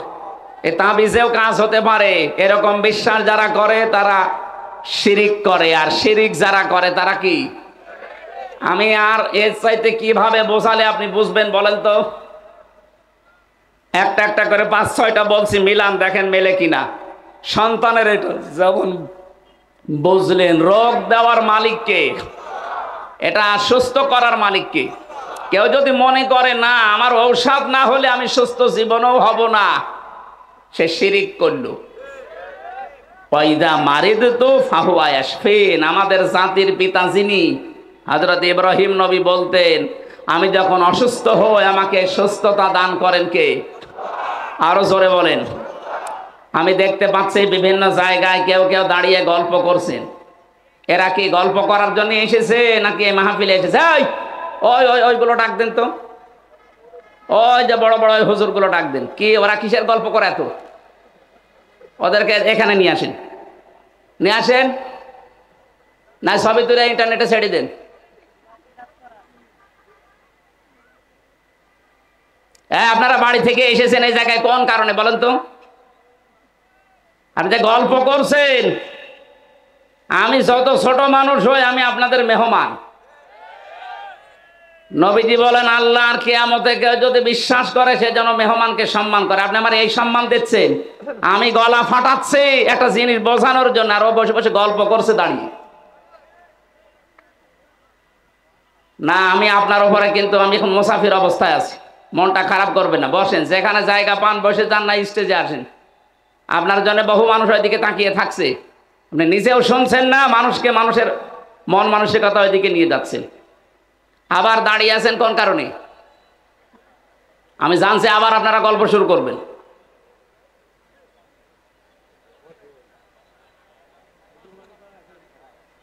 এ তাবিজেও কাজ হতে পারে। এরকম বিশ্বাস যারা করে তারা শিরিক করে। আর শিরিক যারা করে তারা কি? আমি আর এর চাইতে কিভাবে বোঝালে আপনি বুঝবেন বলেন তো? একটা একটা করে 5-6টা বলছি, মিলান দেখেন মেলে কিনা। সন্তানের এটা যেমন বুঝলেন, রোগ দেওয়ার মালিককে, এটা সুস্থ করার মালিককে। কেউ যদি মনে করে না আমার ঔষধ না হলে আমি সুস্থ জীবনেও হব না, সে শিরিক করলো। পয়দা মারিদ তো ফাহুয়া ইয়াশফিন। আমাদের জাতির পিতা যিনি, হযরত ইব্রাহিম নবী বলতেন, আমি যখন অসুস্থ হই আমাকে সুস্থতা দান করেন কে? আরো জোরে বলেন। আমি দেখতে পাচ্ছি বিভিন্ন জায়গায় কেউ কেউ দাঁড়িয়ে গল্প করছেন। এরা কি গল্প করার জন্য এসেছে নাকি মাহফিলে এসেছে? ওই ওই ওইগুলো ডাক দেন তো, ওই যে বড় বড় হুজুরগুলো ডাক দেন। কি ওরা কিসের গল্প করে এত? ওদেরকে এখানে নিয়ে আসেন, নিয়ে আসেন। না সবই তুলে ইন্টারনেটে ছেড়ে দেন। হ্যাঁ, আপনারা বাড়ি থেকে এসেছেন এই জায়গায় কোন কারণে বলেন তো? আপনি যে গল্প করছেন, আমি যত ছোট মানুষ হই আমি আপনাদের মেহমান। নবীজি বলেন আল্লাহর কিয়ামতে কেউ যদি বিশ্বাস করে সে যেন মেহমানকে সম্মান করে। আপনি আমার এই সম্মান দিচ্ছেন? আমি গলা ফাটাচ্ছি একটা জিনিস বোঝানোর জন্য, আর ও বসে বসে গল্প করছে দাঁড়িয়ে। না, আমি আপনার উপরে কিন্তু আমি এখন মুসাফির অবস্থায় আছি, মনটা খারাপ করবেন না। বসেন, যেখানে জায়গা পান বসে যান, না স্টেজে আসেন। আপনার জন্য বহু মানুষ ওইদিকে তাকিয়ে থাকছে, আপনি নিজেও শুনছেন না, মানুষকে মানুষের মন মানসিকতা ওইদিকে নিয়ে যাচ্ছেন। আবার দাঁড়িয়ে আছেন কোন কারণে? আমি জানছি আবার আপনারা গল্প শুরু করবেন।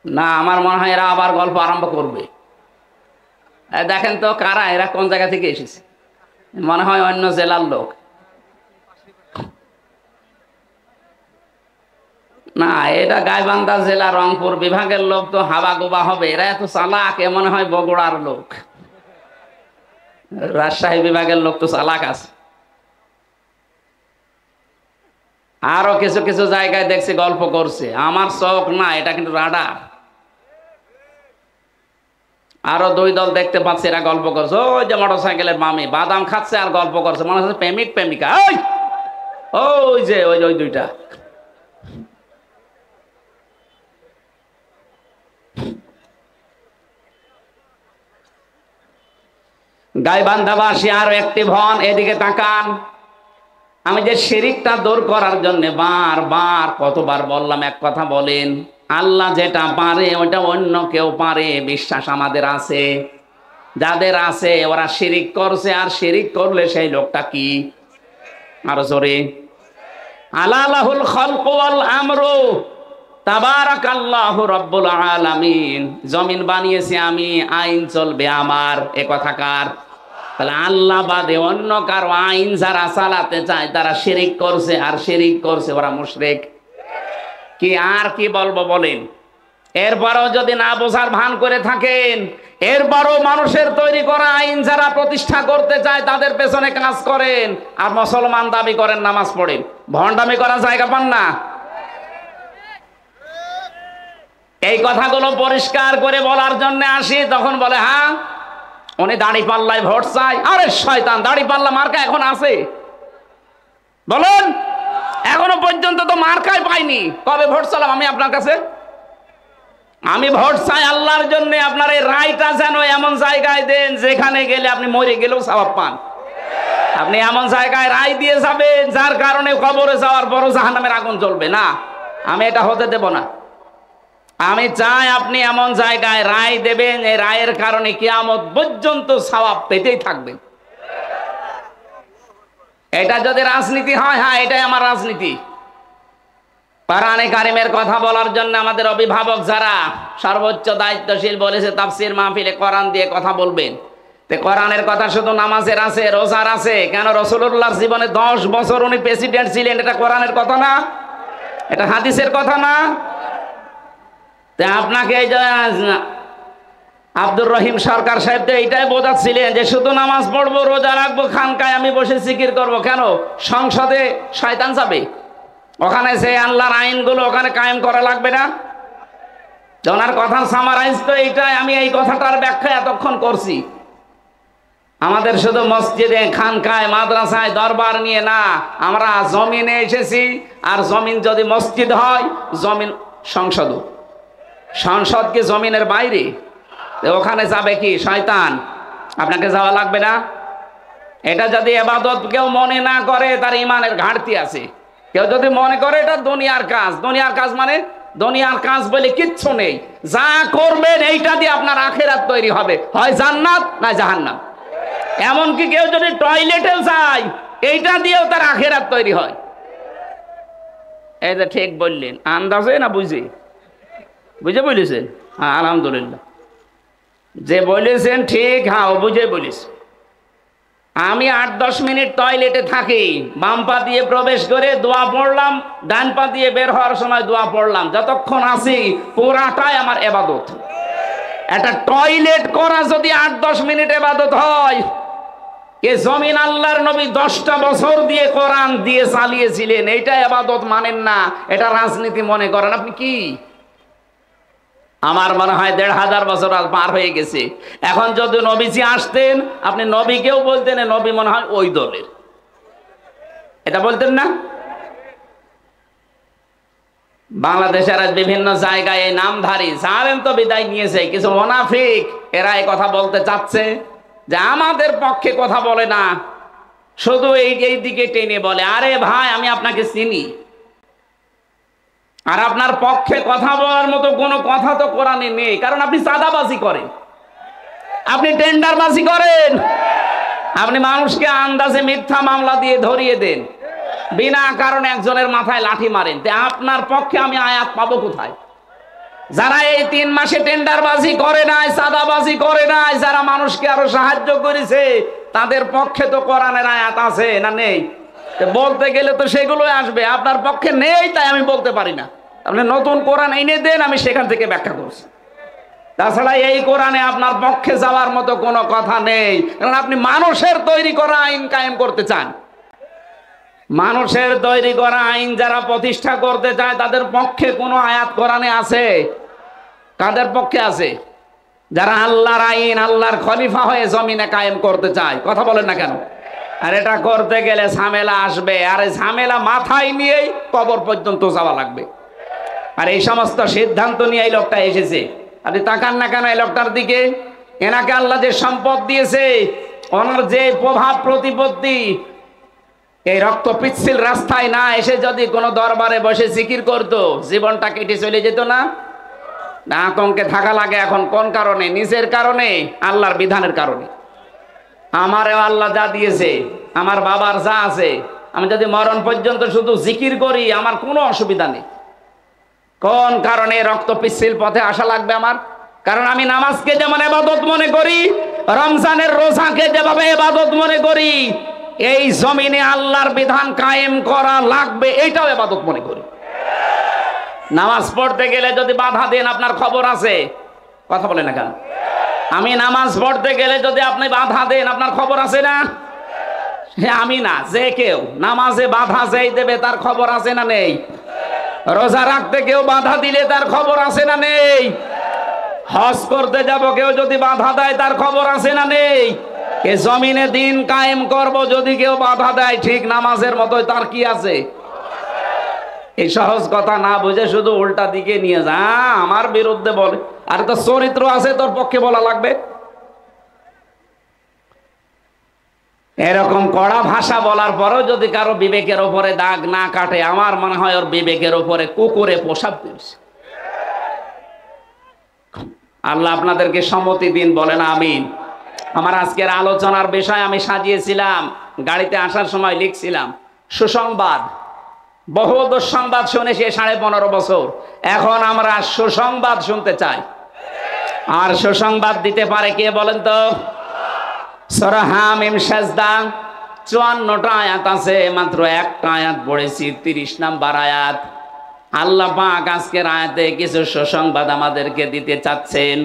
না, আমার মনে হয় এরা আবার গল্প আরম্ভ করবে। দেখেন তো কারা এরা, কোন জায়গা থেকে এসেছে? মনে হয় অন্য জেলার লোক। না, এটা গাইবান্ধা জেলা রংপুর বিভাগের লোক, তো হাবা গোবা হবে। এরা এত চালাক, এ মনে হয় বগুড়ার লোক। রাজশাহী বিভাগের লোক তো চালাক আছে। আরো কিছু কিছু জায়গায় দেখছি গল্প করছে, আমার চোখ না, এটা কিন্তু রাডার। আরো 2 দল দেখতে পাচ্ছি, এরা গল্প করছে। ওই যে মোটরসাইকেলের মামি বাদাম খাচ্ছে আর গল্প করছে, মনে হচ্ছে প্রেমিক প্রেমিকা। ওই যে ওই 2টা। গাইবান্ধাবাসী আরো অ্যাক্টিভ হন, এদিকে তাকান। আমি যে শিরিকটা দূর করার জন্য বারবার কতবার বললাম, এক কথা বলেন, আল্লাহ যেটা পারে ওটা অন্য কেউ পারে, বিশ্বাস আমাদের আছে। যাদের আছে ওরা শিরিক করছে, আর শিরিক করলে সেই লোকটা কি? আরো জোরে, আলা লাহুল খালকু ওয়াল আমরু। তাবারাকাল্লাহু রাব্বুল আলামিন। জমিন বানিয়েছি আমি, আইন চলবে আমার, এ কথা কার? তাহলে আল্লাহ বাদে অন্য কারো আইন যারা চালাতে চায় তারা শিরিক করছে, আর শিরিক করছে ওরা মুশরিক। কি আর কি বলবো বলেন? এরপরও যদি না বোঝার ভান করে থাকেন, এরপরও মানুষের তৈরি করা আইন যারা প্রতিষ্ঠা করতে চায় তাদের পেছনে কাজ করেন, আর মুসলমান দাবি করেন, নামাজ পড়েন, ভণ্ডামি করার জায়গা পান না। এই কথাগুলো পরিষ্কার করে বলার জন্য আসি, তখন বলে হ্যাঁ উনি দাড়ি পাল্লায় ভোট চাই। আরে শয়তান, দাড়ি পাল্লা মার্কা এখন আছে? বলুন, এখনো পর্যন্ত তো মার্কাই পাইনি। কবে ভোট চালাম আমি আপনার কাছে? আমি ভোট চাই আল্লাহর জন্য। আপনার এই রায়টা যেন এমন জায়গায় দেন যেখানে গেলে আপনি মরে গেলেও সওয়াব পান। আপনি এমন জায়গায় রায় দিয়ে যাবেন যার কারণে কবরে যাওয়ার পরও জাহান্নামের আগুন জ্বলবে না। আমি এটা হতে দেব না। আমি চাই আপনি এমন জায়গায় রায় দেবেন, এই রায়ের কারণে কিয়ামত পর্যন্ত সওয়াব পেতেই থাকবেন। এটা যদি রাজনীতি হয়, হ্যাঁ এটাই আমার রাজনীতি। কোরআনে কারিমের কথা বলার জন্য আমাদের অভিভাবক যারা সর্বোচ্চ দায়িত্বশীল বলেছে তাফসীর মাহফিলে কোরআন দিয়ে কথা বলবেন। তো কোরআনের কথা শুধু নামাজের আছে, রোজার আছে কেন? রাসূলুল্লাহর জীবনে 10 বছর উনি প্রেসিডেন্ট ছিলেন, এটা কোরআনের কথা না? এটা হাদিসের কথা না? তা আপনাকে এই যে আব্দুর রহিম সরকার সাহেব তো এইটাই বোঝাচ্ছিলেন যে শুধু নামাজ পড়বো, রোজা রাখবো, খানকায় আমি বসে জিকির করব। কেন? সংসদে শয়তান যাবে, ওখানে সে আল্লাহর আইনগুলো ওখানে কায়েম করা লাগবে না? ওনার কথার সামারাইজ তো এইটাই। আমি এই কথাটার ব্যাখ্যা এতক্ষণ করছি। আমাদের শুধু মসজিদে, খানকায়, মাদ্রাসায় দরবার নিয়ে না, আমরা জমিনে এসেছি। আর জমিন যদি মসজিদ হয়, জমিন সংসদও। সংসদ কি জমিনের বাইরে? ওখানে যাবে কি শয়তান? আপনাকে যাওয়া লাগবে না। এটা যদি ইবাদত কেউ মনে না করে তার ইমানের ঘাটতি আছে। কেউ যদি মনে করে এটা দুনিয়ার কাজ, দুনিয়ার কাজ মানে দুনিয়ার কাজ বলে কিচ্ছু নেই। যা করবেন এইটা দিয়ে আপনার আখিরাত তৈরি হবে, হয় জান্নাত না জাহান্নাম। এমনকি কেউ যদি টয়লেটেও যায়, এইটা দিয়েও তার আখিরাত তৈরি হয়। এই যে ঠিক বললেন, আন্দাজে না বুঝে? বুঝে বলেছেন? হ্যাঁ আলহামদুলিল্লাহ, যে বলেছেন ঠিক, হ্যাঁ ও বুঝে বলিস। আমি 8-10 মিনিট টয়লেটে থাকি, বাম পা দিয়ে প্রবেশ করে দোয়া পড়লাম, ডান পা দিয়ে বের হওয়ার সময় দোয়া পড়লাম। যতক্ষণ আছি পুরাটাই আমার ইবাদত। একটা টয়লেট করা যদি 8-10 মিনিট ইবাদত হয়, এ জমিন আল্লাহর নবী 10টা বছর দিয়ে কোরআন দিয়ে চালিয়েছিলেন, এইটা ইবাদত মানেন না, এটা রাজনীতি মনে করেন। আপনি কি? আমার মনে হয় 1500 বছর পার হয়ে গেছে। এখন যদি নবীজি আসতেন, আপনি নবীকেও বলতেন নবী মনে হয় ওই দলের, এটা বলতেন না? বাংলাদেশের বিভিন্ন জায়গায় এই নামধারী জালেম তো বিদায় নিয়েছে, কিছু মুনাফিক এরা এই কথা বলতে চাচ্ছে যে আমাদের পক্ষে কথা বলে না, শুধু এই দিকে টেনে বলে। আরে ভাই, আমি আপনাকে চিনি, আর আপনার পক্ষে কথা বলার মতো কোনো কথা তো কোরআনে নেই, কারণ আপনি চাঁদাবাজি করেন, আপনি টেন্ডারবাজি করেন, আপনি মানুষকে আন্দাজে মিথ্যা মামলা দিয়ে ধরিয়ে দেন, বিনা কারণে একজনের মাথায় লাঠি মারেন। আপনার পক্ষে আমি আয়াত পাবো কোথায়? যারা এই 3 মাসে টেন্ডারবাজি করে নাই, চাঁদাবাজি করে নাই, যারা মানুষকে আরো সাহায্য করেছে, তাদের পক্ষে তো কোরআনের আয়াত আছে না নেই? বলতে গেলে তো সেগুলোই আসবে। আপনার পক্ষে নেই তাই আমি বলতে পারি না। আপনি নতুন কোরআন এনে দেন, আমি সেখান থেকে ব্যাখ্যা করছি। তাছাড়া এই কোরআনে আপনার পক্ষে যাওয়ার মতো কোনো কথা নেই, কারণ আপনি মানুষের তৈরি করা আইন কায়েম করতে চান। মানুষের তৈরি করা আইন যারা প্রতিষ্ঠা করতে চায় তাদের পক্ষে কোনো আয়াত কোরআনে আছে? কাদের পক্ষে আছে? যারা আল্লাহর আইন, আল্লাহর খলিফা হয়ে জমিনে কায়েম করতে চায়। কথা বলেন না কেন? আর এটা করতে গেলে ঝামেলা আসবে, আর এই ঝামেলা মাথায় নিয়েই কবর পর্যন্ত যাওয়া লাগবে। আর এই সমস্ত সিদ্ধান্ত নিয়ে এই লোকটা এসেছে। আপনি তাকান না কেন এই লোকটার দিকে? এনাকে আল্লাহ যে সম্পদ দিয়েছে, ওনার যে প্রভাব প্রতিপত্তি, এই রক্ত পিচ্ছিল রাস্তায় না এসে যদি কোনো দরবারে বসে জিকির করতো, জীবনটা কেটে চলে যেত না? না, আতঙ্কে থাকা লাগে এখন। কোন কারণে? নিজের কারণে, আল্লাহর বিধানের কারণে। আমারও আল্লাহ যা দিয়েছে, আমার বাবার যা আছে, আমি যদি মরণ পর্যন্ত শুধু জিকির করি, আমার কোনো অসুবিধা নেই। কোন কারণে রক্ত পিচ্ছিল পথে আসা লাগবে আমার? কারণ আমি নামাজকে যেমন ইবাদত মনে করি, রমজানের রোজাকে যেভাবে ইবাদত মনে করি, এই জমিনে আল্লাহর বিধান কায়েম করা লাগবে এটাও ইবাদত মনে করি। নামাজ পড়তে গেলে যদি বাধা দেন, আপনার খবর আছে? কথা বলে না কেন? আমি নামাজ পড়তে গেলে যদি আপনি বাধা দেন, আপনার খবর আছে না? আমি না, যে কেউ নামাজে বাধা যেই দেবে তার খবর আছে না নেই? রোজা রাখতে কেউ বাধা দিলে তার খবর আছে না নেই? হজ করতে যাব কেউ যদি বাধা দেয় তার খবর আছে না নেই? এ জমিনে দিন কায়েম করব যদি কেউ বাধা দেয়, ঠিক নামাজের মতোই তার কি আছে? এই সহজ কথা না বুঝে শুধু উল্টা দিকে নিয়ে যা, আমার বিরুদ্ধে বলে। আর তো চরিত্র আছে, তোর পক্ষে বলা লাগবে। এরকম কড়া ভাষা বলার পরেও যদি কারো বিবেকের উপরে দাগ না কাটে, আমার মনে হয় ওর বিবেকের উপরে কুকুরে পোশাক দিয়েছে। আল্লাহ আপনাদেরকে সম্মতি দিন, বলেন আমিন। আমার আজকের আলোচনার বিষয় আমি সাজিয়েছিলাম, গাড়িতে আসার সময় লিখছিলাম সুসংবাদ। বহু দুঃসংবাদ শুনেছি 15.5 বছর, এখন আমরা সুসংবাদ শুনতে চাই। আর সুসংবাদ দিতে পারে কে বলেন তো? সূরা হামিম সাজদা 54টা আয়াত আছে, মাত্র একটা আয়াত পড়েছি, 30 নাম্বার আয়াত। আল্লাহ পাক আজকের আয়াতে কিছু সুসংবাদ আমাদেরকে দিতে চাচ্ছেন।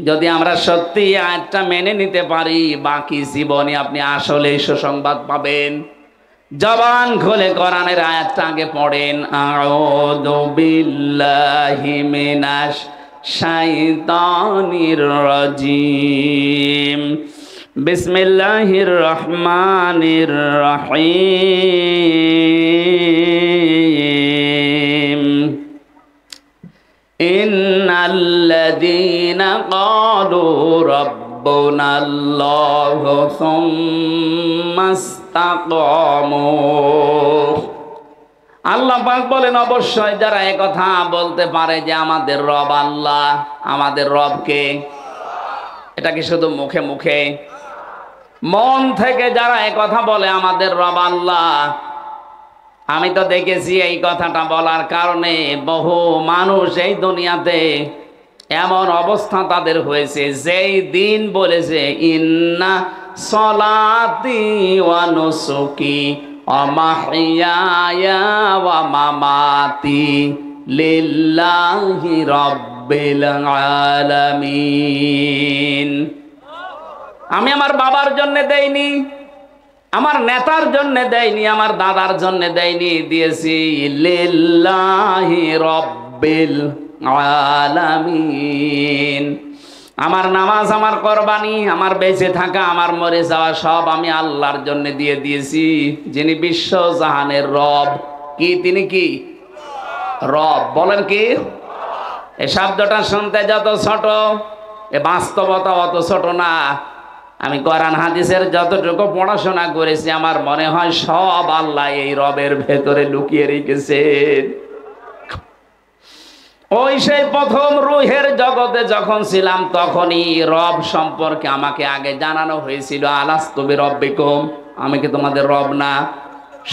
যদি আমরা সত্যি আয়াতটা মেনে নিতে পারি, বাকি জীবনে আপনি আসলে সুসংবাদ পাবেন। জবান খুলে কোরআনের আয়াতটা আগে পড়েন। আউযু বিল্লাহি মিনাশ শাইতানির রাজিম। বিসমিল্লাহির রহমানির রহিম। ইন্নাল্লাযীনা ক্বালু রাব্বুনাল্লাহু সুম্মা ইসতাকামু। আল্লাহ পাক বলেন, অবশ্যই যারা একথা বলতে পারে যে আমাদের রব আল্লাহ, আমাদের রবকে, এটা কি শুধু মুখে মুখে? মন থেকে যারা একথা বলে আমাদের রব আল্লাহ, আমি তো দেখেছি এই কথাটা বলার কারণে বহু মানুষ এই দুনিয়াতে এমন অবস্থা তাদের হয়েছে, যেই দিন বলেছে ইন্না সলাতি ওয়া নুসুকি ওয়া মাহইয়ায়া ওয়া মামাতি লিল্লাহি রাব্বিল আলামিন। আমি আমার বাবার জন্য দেইনি, আমার নেতার জন্য দেয়নি, আমার দাদার জন্য দেয়নি, দিয়েছি লিল্লাহি রাব্বিল আলামিন। আমার নামাজ, আমার কোরবানি, আমার বেঁচে থাকা, আমার মরে যাওয়া সব আমি আল্লাহর জন্য দিয়ে দিয়েছি, যিনি বিশ্ব জাহানের রব। কি তিনি? কি রব? বলেন কি? এই শব্দটা শুনতে যত ছোট, এ বাস্তবতা অত ছোট না। আমি কোরআন হাদিসের যতটুকু পড়াশোনা করেছি, আমার মনে হয় সব আল্লাহ এই রবের ভেতরে লুকিয়ে রেখেছেন। ওই সেই প্রথম রুহের জগতে যখন ছিলাম, তখনই রব সম্পর্কে আমাকে আগে জানানো হয়েছিল, আলাস্তু বিরব্বিকুম, আমি কি তোমাদের রব না?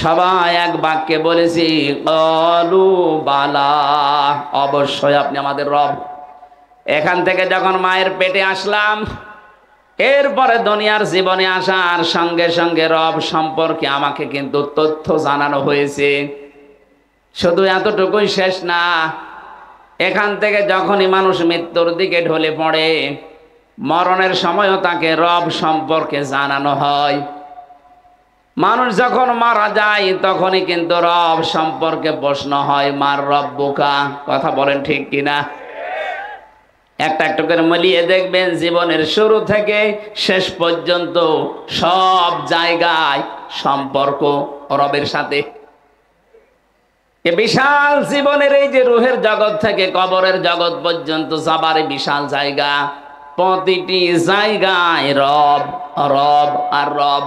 সবাই এক বাক্যে বলেছি, ক্বালু বালা, অবশ্যই আপনি আমাদের রব। এখান থেকে যখন মায়ের পেটে আসলাম, এরপরে দুনিয়ার জীবনে আসার সঙ্গে সঙ্গে রব সম্পর্কে আমাকে কিন্তু তথ্য জানানো হয়েছে। শুধু এতটুকুই শেষ না, এখান থেকে যখনই মানুষ মৃত্যুর দিকে ঢলে পড়ে, মরণের সময়ও তাকে রব সম্পর্কে জানানো হয়। মানুষ যখন মারা যায়, তখনই কিন্তু রব সম্পর্কে প্রশ্ন হয়, মার রব্বুকা। কথা বলেন ঠিক কিনা? একটা একটা করে মিলিয়ে দেখবেন, জীবনের শুরু থেকে শেষ পর্যন্ত সব জায়গায় সম্পর্ক রবের সাথে। এ বিশাল জীবনের এই যে রুহের জগৎ থেকে কবরের জগৎ পর্যন্ত যাবার বিশাল জায়গা, প্রতিটি জায়গায় রব, রব আর রব।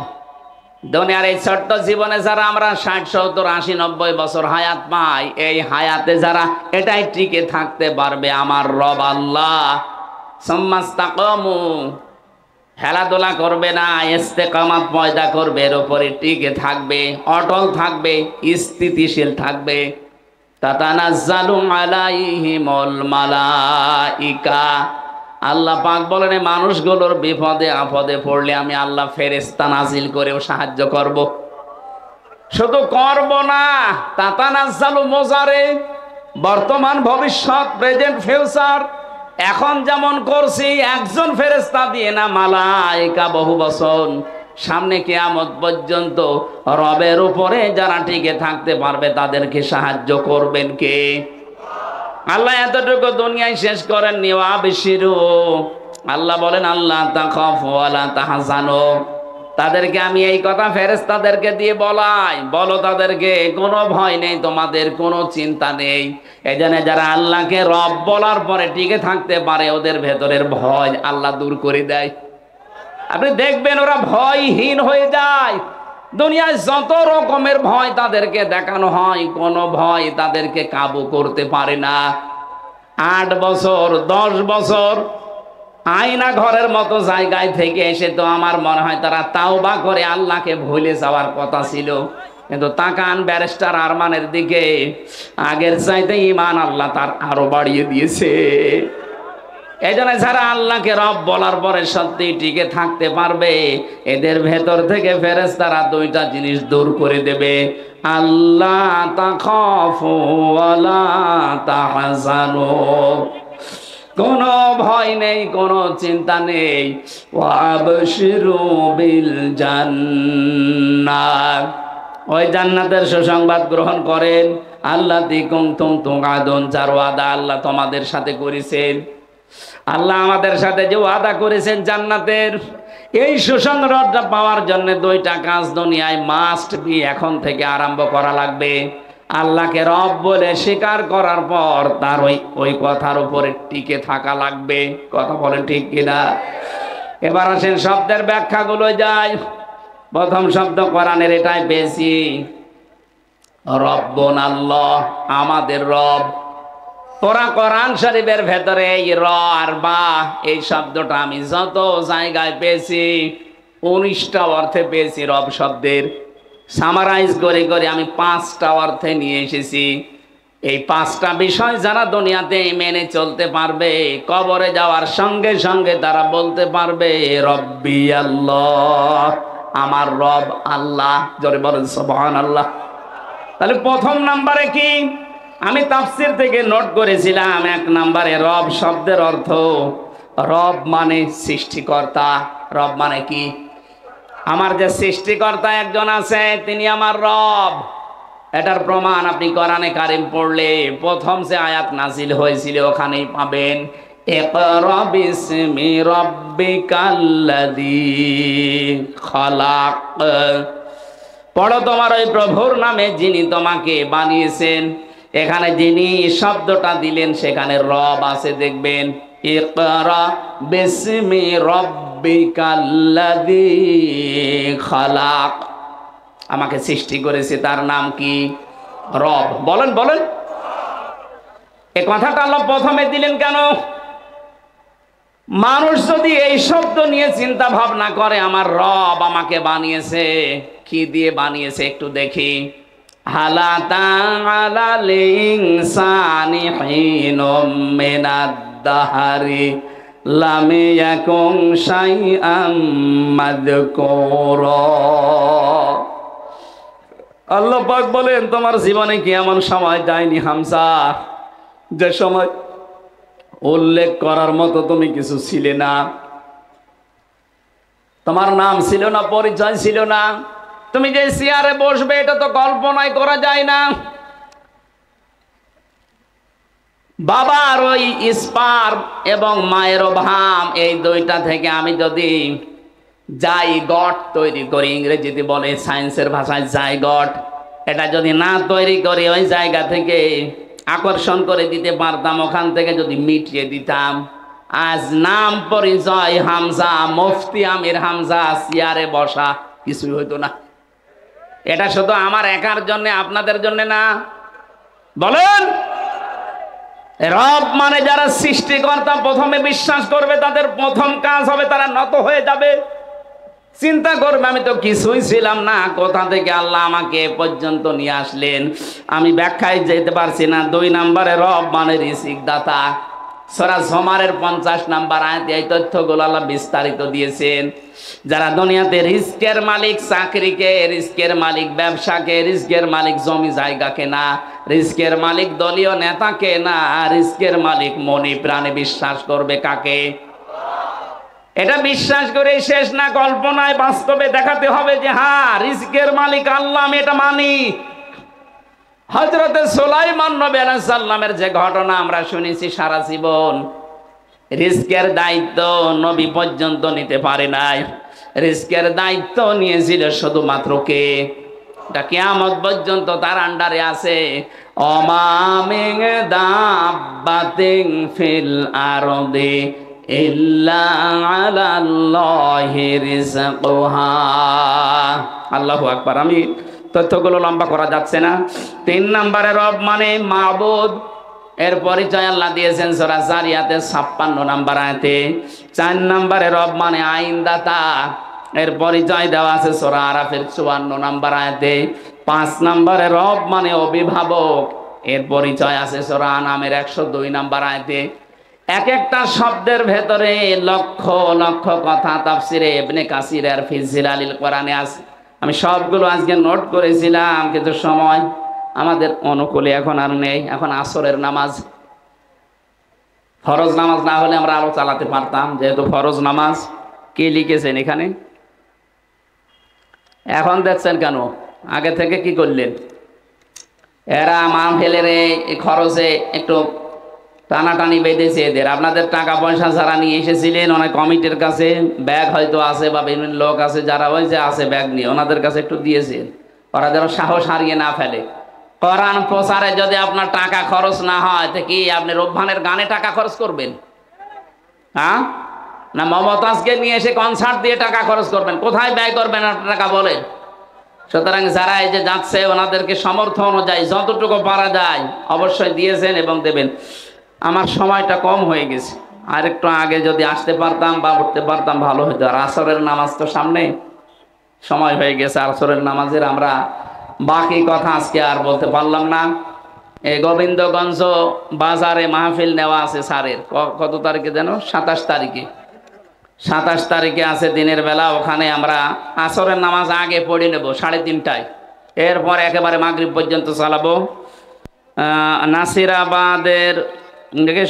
দুনিয়ার এই ছোট্ট জীবনে যারা আমরা 60, 70, 80, 90 বছর হায়াত পাই, এই হায়াতে যারা এটাই টিকে থাকতে পারবে, আমার রব আল্লাহ, সুম্মা ইসতাকামু, খেলাধুলা করবে না, ইস্তেকামাত পয়দা করবে, এর উপরে টিকে থাকবে, অটল থাকবে, স্থিতিশীল থাকবে, তাতানাজ্জালু আলাইহিমুল মালাইকা। আল্লাহ পাক বলেন এই মানুষগুলোর বিপদে আপদে পড়লে আমি আল্লাহ ফেরেশতা নাজিল করেও সাহায্য করব। শুধু করব না, তাতানাজ্জালু মুজারে, বর্তমান ভবিষ্যৎ প্রেজেন্ট ফিউচার। এখন যেমন করছি একজন ফেরেশতা দিয়ে না, মালাইকা বহু বছর সামনে কিয়ামত পর্যন্ত রবের উপরে যারা টিকে থাকতে পারবে তাদেরকে সাহায্য করবেন কে? আল্লাহ এতটুকু দুনিয়ায় শেষ করেন নি। ওয়াবশিরু, আল্লাহ বলেন আল্লাহ তাখাফু ওয়ালা তাহজানু। তাদেরকে আমি এই কথা ফেরেশতাদেরকে দিয়ে বলাই, বলো তাদেরকে কোনো ভয় নেই, তোমাদের কোনো চিন্তা নেই। এজন্য যারা আল্লাহকে রব বলার পরে টিকে থাকতে পারে ওদের ভেতরের ভয় আল্লাহ দূর করে দেয়। আপনি দেখবেন ওরা ভয়হীন হয়ে যায়। দুনিয়ায় যত রকমের ভয় তাদেরকে দেখানো হয়, কোনো ভয় তাদেরকে কাবু করতে পারে না। 8 বছর 10 বছর আয়না ঘরের মতো জায়গায় থেকে এসে তো আমার মনে হয় তারা তাওবা করে আল্লাহকে ভুলে যাওয়ার কথা ছিল। কিন্তু তাকান ব্যারিস্টার আরমানের দিকে, আগের চাইতে ঈমান আল্লাহ তার আরো বাড়িয়ে দিয়েছে। এই জন্য যারা আল্লাহকে রব বলার পরে সত্যি টিকে থাকতে পারবে এদের ভেতর থেকে ফেরেশতারা 2টা জিনিস দূর করে দেবে। আল্লাহ তাখাফু ওয়ালা তাহজানু, কোনো ভয় নেই, কোনো চিন্তা নেই। ওয়াবশিরু বিল জান্নাহ, ওই জান্নাতের সুসংবাদ গ্রহণ করেন। আল্লাতী কুনতুম তুআদুন, যার ওয়াদা আল্লাহ তোমাদের সাথে করেছেন। আল্লাহ আমাদের সাথে যে ওয়াদা করেছেন জান্নাতের, এই সুসংবাদটা পাওয়ার জন্য 2টা কাজ দুনিয়ায় মাস্ট বি এখন থেকে আরম্ভ করা লাগবে। আল্লাহকে রব বলে স্বীকার করার পর তার ওই কথার উপরে টিকে থাকা লাগবে। কথা বলেন ঠিক কিনা? এবার আসেন শব্দের ব্যাখ্যাগুলো যাই। প্রথম শব্দ কোরআনের এটাই বেশি, রব্বুন আল্লাহ, আমাদের রব। তোরা কোরআন শরীফের ভেতরে এই র আর বা এই শব্দটা আমি যত জায়গায় পেয়েছি 19টা অর্থে পেয়েছি। রব শব্দের সামারাইজ করে করে আমি 5টা অর্থে নিয়ে এসেছি। এই 5টা বিষয় যারা দুনিয়াতে মেনে চলতে পারবে কবরে যাওয়ার সঙ্গে সঙ্গে তারা বলতে পারবে রব্বি আল্লাহ, আমার রব আল্লাহ। জোরে বলেন সুবহানাল্লাহ। তাহলে প্রথম নাম্বারে কি আমি তাফসীর থেকে নোট করেছিলাম, 1 নম্বরে রব শব্দের অর্থ, রব মানে সৃষ্টিকর্তা। রব মানে কি? আমার যে সৃষ্টিকর্তা একজন আছে তিনি আমার রব। এটার প্রমাণ আপনি কোরআনে কারিম পড়লে প্রথম যে আয়াত নাজিল হয়েছিল ওখানেই পাবেন, ইকরা বিসমি রাব্বিকাল্লাযী খালাক। পড়ো তোমার ওই প্রভুর নামে যিনি তোমাকে বানিয়েছেন। এখানে যিনি শব্দটা দিলেন সেখানে রব আছে, দেখবেন ইকরা বিসমি রাব্বিকাল্লাযী খালাক। আমাকে সৃষ্টি করেছে তার নাম কি? রব। বলেন বলেন, এই কথাটা আল্লাহ প্রথমে দিলেন কেন? মানুষ যদি এই শব্দ নিয়ে চিন্তা ভাবনা করে আমার রব আমাকে বানিয়েছে, কি দিয়ে বানিয়েছে একটু দেখি। হালাতা আলাল ইনসানি হিনুম মিনাদ দাহরি লাম ইয়াকুন শাইআম মাযকুরা। আল্লাহ পাক বলেন তোমার জীবনে কি এমন সময় যায়নি হামজা যে সময় উল্লেখ করার মতো তুমি কিছু ছিলে না? তোমার নাম ছিল না, পরিচয় ছিল না, তুমি যে চেয়ারে বসবে এটা তো কল্পনাই করা যায় না। বাবার ওই স্পার্ম এবং মায়ের ভাম, এই 2টা থেকে আমি যদি জাইগট তৈরি করি, ইংরেজিতে বলে সায়েন্সের ভাষায় জাইগট, এটা যদি না তৈরি করি ওই জায়গা থেকে আকর্ষণ করে দিতে পারতাম, ওখান থেকে যদি মিটিয়ে দিতাম, আজ নাম পরিচয় হামজা, মুফতি আমির হামজা, চেয়ারে বসা কিছুই হইতো না। এটা শুধু আমার একার জন্য, আপনাদের জন্য না। বলেন, রব মানে যারা সৃষ্টিকর্তা প্রথমে বিশ্বাস করবে তাদের প্রথম কাজ হবে তারা নত হয়ে যাবে। চিন্তা করবে আমি তো কিছুই ছিলাম না, কোথা থেকে আল্লাহ আমাকে এ পর্যন্ত নিয়ে আসলেন। আমি ব্যাখ্যায় যেতে পারছি না। 2 নম্বরে রব মানে রিজিক দাতা। সূরা জুমারের 50 নম্বর আয়াতে এই তথ্যগুলো আল্লাহ বিস্তারিত দিয়েছেন। যারা দুনিয়াতে রিজকের মালিক চাকরিকে, রিজকের মালিক ব্যবসাকে, রিজকের মালিক জমি জায়গাকে না, রিজকের মালিক দলীয় নেতাকে না, রিজকের মালিক মনে প্রাণে বিশ্বাস করবে কাকে? এটা বিশ্বাস করে শেষ না, কল্পনায় বাস্তবে দেখাতে হবে যে হ্যাঁ রিজকের মালিক আল্লাহ, আমি এটা মানি। হযরতে সুলাইমান নবী আলাইহিস সালামের যে ঘটনা আমরা শুনেছি সারা জীবন, রিজকের দায়িত্ব নবী পর্যন্ত নিতে পারে নাই। রিজকের দায়িত্ব নিয়েছিল শুধুমাত্র কে? এটা কিয়ামত পর্যন্ত তার আন্ডারে আছে। ওমা মিন দাব্বাতিন ফিল আরদি ইল্লা আলাল্লাহি রিজকুহা। আল্লাহু আকবার। আমি তথ্যগুলো লম্বা করা যাচ্ছে না। 3 নম্বরে রব মানে মাবুদ, এর পরিচয় আল্লাহ দিয়েছেন সূরা জারিয়াতের 56 নম্বর আয়াতে। 4 নম্বরে রব মানে আইনদাতা, এর পরিচয় দেওয়া আছে সূরা আরাফের 54 নম্বর আয়াতে। 5 নম্বরে রব মানে অভিভাবক, এর পরিচয় আছে সূরা আনামের 102 নম্বর আয়াতে। এক একটা শব্দের ভেতরে লক্ষ লক্ষ কথা তাফসিরে ইবনে কাসির আর ফি জিলালিল কোরআনে আছে। আমি সবগুলো আজকে নোট করেছিলাম, কিন্তু সময় আমাদের অনুকূলে এখন আর নেই। এখন আসরের নামাজ, ফরজ নামাজ না হলে আমরা আরো চালাতে পারতাম, যেহেতু ফরজ নামাজ। কে লিখেছেন এখানে? এখন দেখছেন কেন? আগে থেকে কি করলেন? এরা মাহফিলের এই খরচে একটু টানাটানি বেঁধেছে এদের। আপনাদের টাকা পয়সা যারা নিয়ে এসেছিলেন, অনেক কমিটির কাছে ব্যাগ হয়তো আছে, বা বিভিন্ন লোক আছে যারা ওই যে আছে ব্যাগ নিয়ে, ওনাদের কাছে একটু দিয়েছেন, ওরা যেন সাহস হারিয়ে না ফেলে। কোরআন প্রচারে যদি আপনার টাকা খরচ না হয়, তো কি আপনি রোববানের গানে টাকা খরচ করবেন? হ্যাঁ না মমতাজকে নিয়ে এসে কনসার্ট দিয়ে টাকা খরচ করবেন? কোথায় ব্যয় করবেন আপনার টাকা বলেন? সুতরাং যারা এই যে যাচ্ছে, ওনাদেরকে সামর্থ্য অনুযায়ী যতটুকু পারা যায় অবশ্যই দিয়েছেন এবং দেবেন। আমার সময়টা কম হয়ে গেছে, আর একটু আগে যদি আসতে পারতাম বা উঠতে পারতাম ভালো হতো। আর আসরের নামাজ তো সামনে, সময় হয়ে গেছে আসরের নামাজের। আমরা বাকি কথা আজকে আর বলতে পারলাম না। এই গোবিন্দগঞ্জ বাজারে মাহফিল নেওয়া আছে স্যারের, কত তারিখে যেন? 27 তারিখে। 27 তারিখে আছে দিনের বেলা। ওখানে আমরা আসরের নামাজ আগে পড়ে নেব 3:30টায়, এরপর একেবারে মাগরিব পর্যন্ত চালাবো। নাসিরাবাদের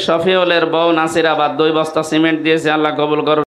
শফিউলের বউ নাসিরাবাদ 2 বস্তা সিমেন্ট দিয়েছে, আল্লাহ কবুল করুন।